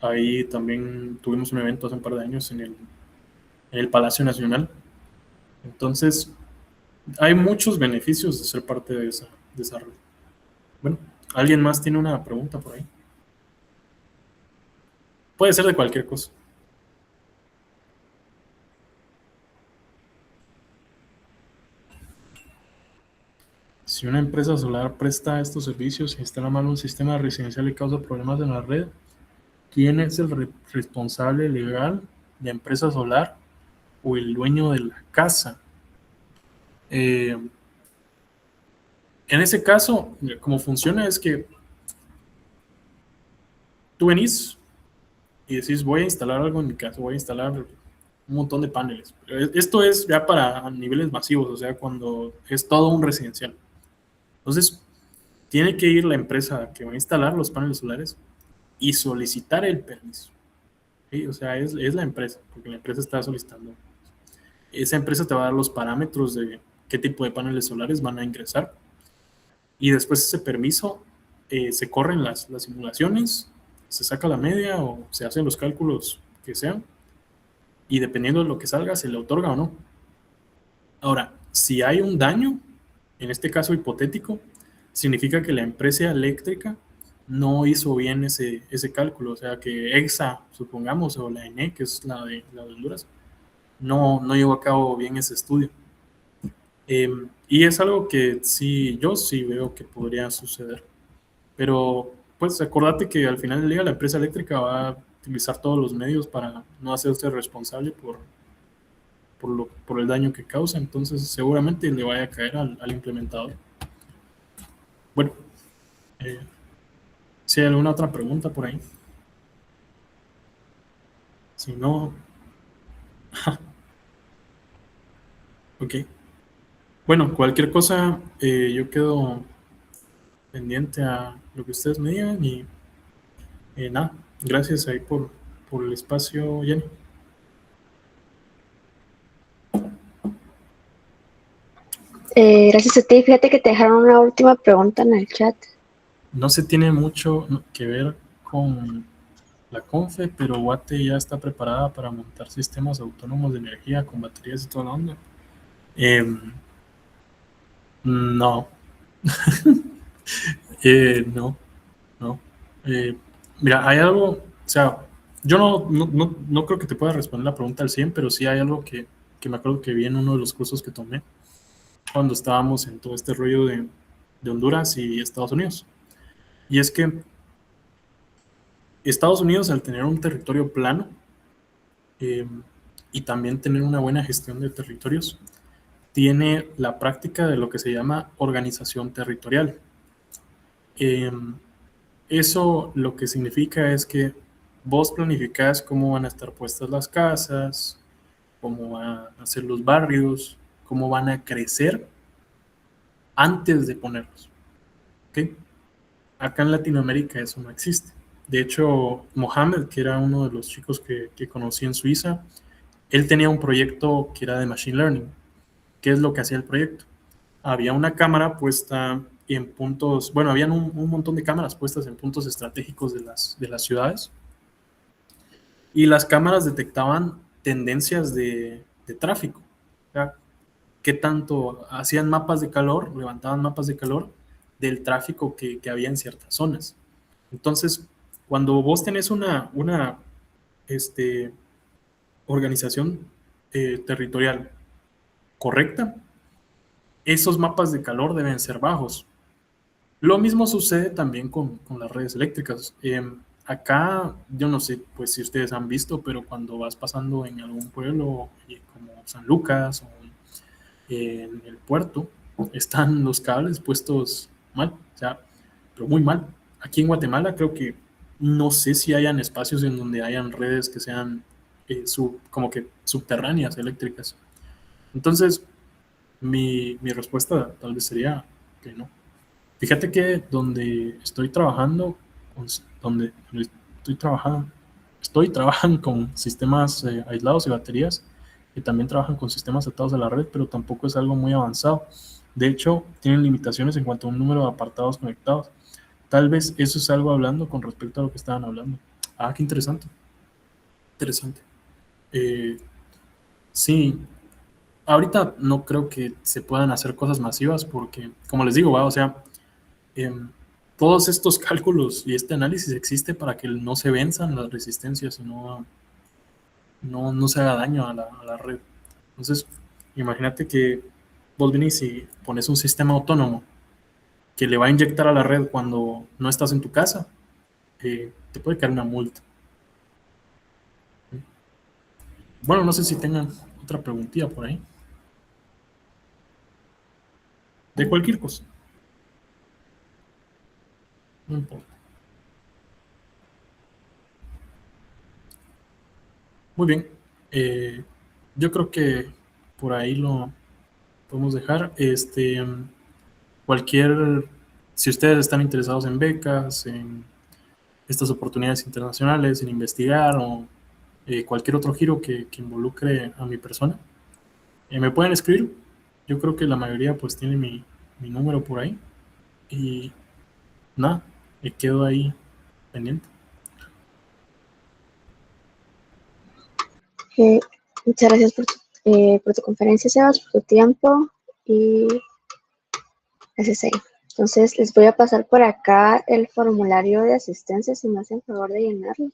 Ahí también tuvimos un evento hace un par de años en el Palacio Nacional. Entonces, hay muchos beneficios de ser parte de esa red. Bueno, ¿alguien más tiene una pregunta por ahí? Puede ser de cualquier cosa. Si una empresa solar presta estos servicios e instala mal un sistema residencial y causa problemas en la red, ¿quién es el responsable legal? ¿La empresa solar o el dueño de la casa? En ese caso, como funciona es que tú venís y decís, voy a instalar algo en mi casa, voy a instalar un montón de paneles. Esto es ya para niveles masivos, o sea, cuando es todo un residencial. Entonces, tiene que ir la empresa que va a instalar los paneles solares y solicitar el permiso. ¿Sí? O sea, es la empresa, porque la empresa está solicitando. Esa empresa te va a dar los parámetros de qué tipo de paneles solares van a ingresar. Y después ese permiso se corren las simulaciones, se saca la media o se hacen los cálculos que sean. Y dependiendo de lo que salga, se le otorga o no. Ahora, si hay un daño, en este caso hipotético, significa que la empresa eléctrica no hizo bien ese cálculo. O sea, que EXA, supongamos, o la ENE, que es la de Honduras, no llevó a cabo bien ese estudio. Y es algo que sí, yo sí veo que podría suceder. Pero pues acordate que al final del día la empresa eléctrica va a utilizar todos los medios para no hacerse responsable por el daño que causa. Entonces seguramente le vaya a caer al implementador. Bueno, eh, si hay alguna otra pregunta por ahí. Si no, ok. Bueno, cualquier cosa, yo quedo pendiente a lo que ustedes me digan y nada, gracias ahí por el espacio, Jenny. Gracias a ti. Fíjate que te dejaron una última pregunta en el chat. No se tiene mucho que ver con la Confe, pero Guate ya está preparada para montar sistemas autónomos de energía con baterías y toda la onda. No, no, no. Eh, Mira, hay algo, o sea, yo no creo que te pueda responder la pregunta al 100, pero sí hay algo que me acuerdo que vi en uno de los cursos que tomé cuando estábamos en todo este rollo de Honduras y Estados Unidos. Y es que Estados Unidos, al tener un territorio plano eh, y también tener una buena gestión de territorios, tiene la práctica de lo que se llama organización territorial. Eh, Eso lo que significa es que vos planificás cómo van a estar puestas las casas, cómo van a ser los barrios, cómo van a crecer antes de ponerlos. ¿Okay? Acá en Latinoamérica eso no existe. De hecho, Mohamed, que era uno de los chicos que conocí en Suiza, él tenía un proyecto que era de Machine Learning. ¿Qué es lo que hacía el proyecto? Había una cámara puesta en puntos, bueno, habían un montón de cámaras puestas en puntos estratégicos de las ciudades y las cámaras detectaban tendencias de tráfico. O sea, qué tanto hacían mapas de calor, levantaban mapas de calor del tráfico que había en ciertas zonas. Entonces, cuando vos tenés una este, organización territorial correcta, esos mapas de calor deben ser bajos. Lo mismo sucede también con las redes eléctricas. Acá, yo no sé pues si ustedes han visto, pero cuando vas pasando en algún pueblo como San Lucas o en el puerto, están los cables puestos mal, o sea, pero muy mal. Aquí en Guatemala creo que no sé si hayan espacios en donde hayan redes que sean como que subterráneas eléctricas. Entonces, mi respuesta tal vez sería que no. Fíjate que donde estoy trabajando, donde estoy trabajando con sistemas aislados y baterías, que también trabajan con sistemas atados a la red, pero tampoco es algo muy avanzado. De hecho, tienen limitaciones en cuanto a un número de apartados conectados. Tal vez eso es algo hablando con respecto a lo que estaban hablando. Ah, qué interesante. Interesante. Eh, sí, ahorita no creo que se puedan hacer cosas masivas porque, como les digo, ¿va? O sea, eh, todos estos cálculos y este análisis existe para que no se venzan las resistencias y no se haga daño a la red. Entonces, imagínate que vos venís y pones un sistema autónomo que le va a inyectar a la red cuando no estás en tu casa, te puede caer una multa. Bueno, no sé si tengan otra preguntilla por ahí. De cualquier cosa. No importa. Muy bien. Eh, yo creo que por ahí lo podemos dejar. Cualquier, si ustedes están interesados en becas, en estas oportunidades internacionales, en investigar o cualquier otro giro que involucre a mi persona, me pueden escribir. Yo creo que la mayoría pues tiene mi número por ahí y nada, me quedo ahí pendiente. Eh, Muchas gracias por tu conferencia, Sebas, por tu tiempo y gracias ahí. Entonces, les voy a pasar por acá el formulario de asistencia, si me hacen favor de llenarlo.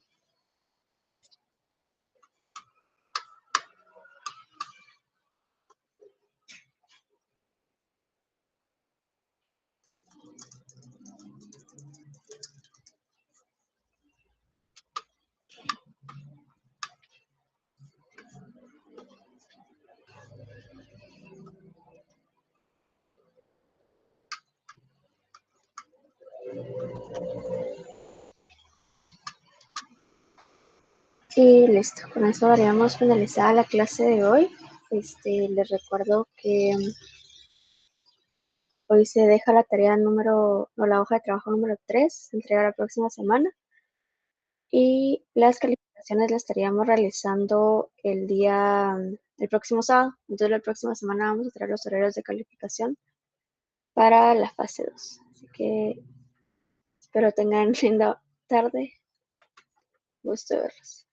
Y listo, con eso daríamos finalizada la clase de hoy. Les recuerdo que hoy se deja la tarea la hoja de trabajo número 3, se entrega la próxima semana. Y las calificaciones las estaríamos realizando el próximo sábado. Entonces la próxima semana vamos a traer los horarios de calificación para la fase 2. Así que espero tengan linda tarde. Gusto de verlos.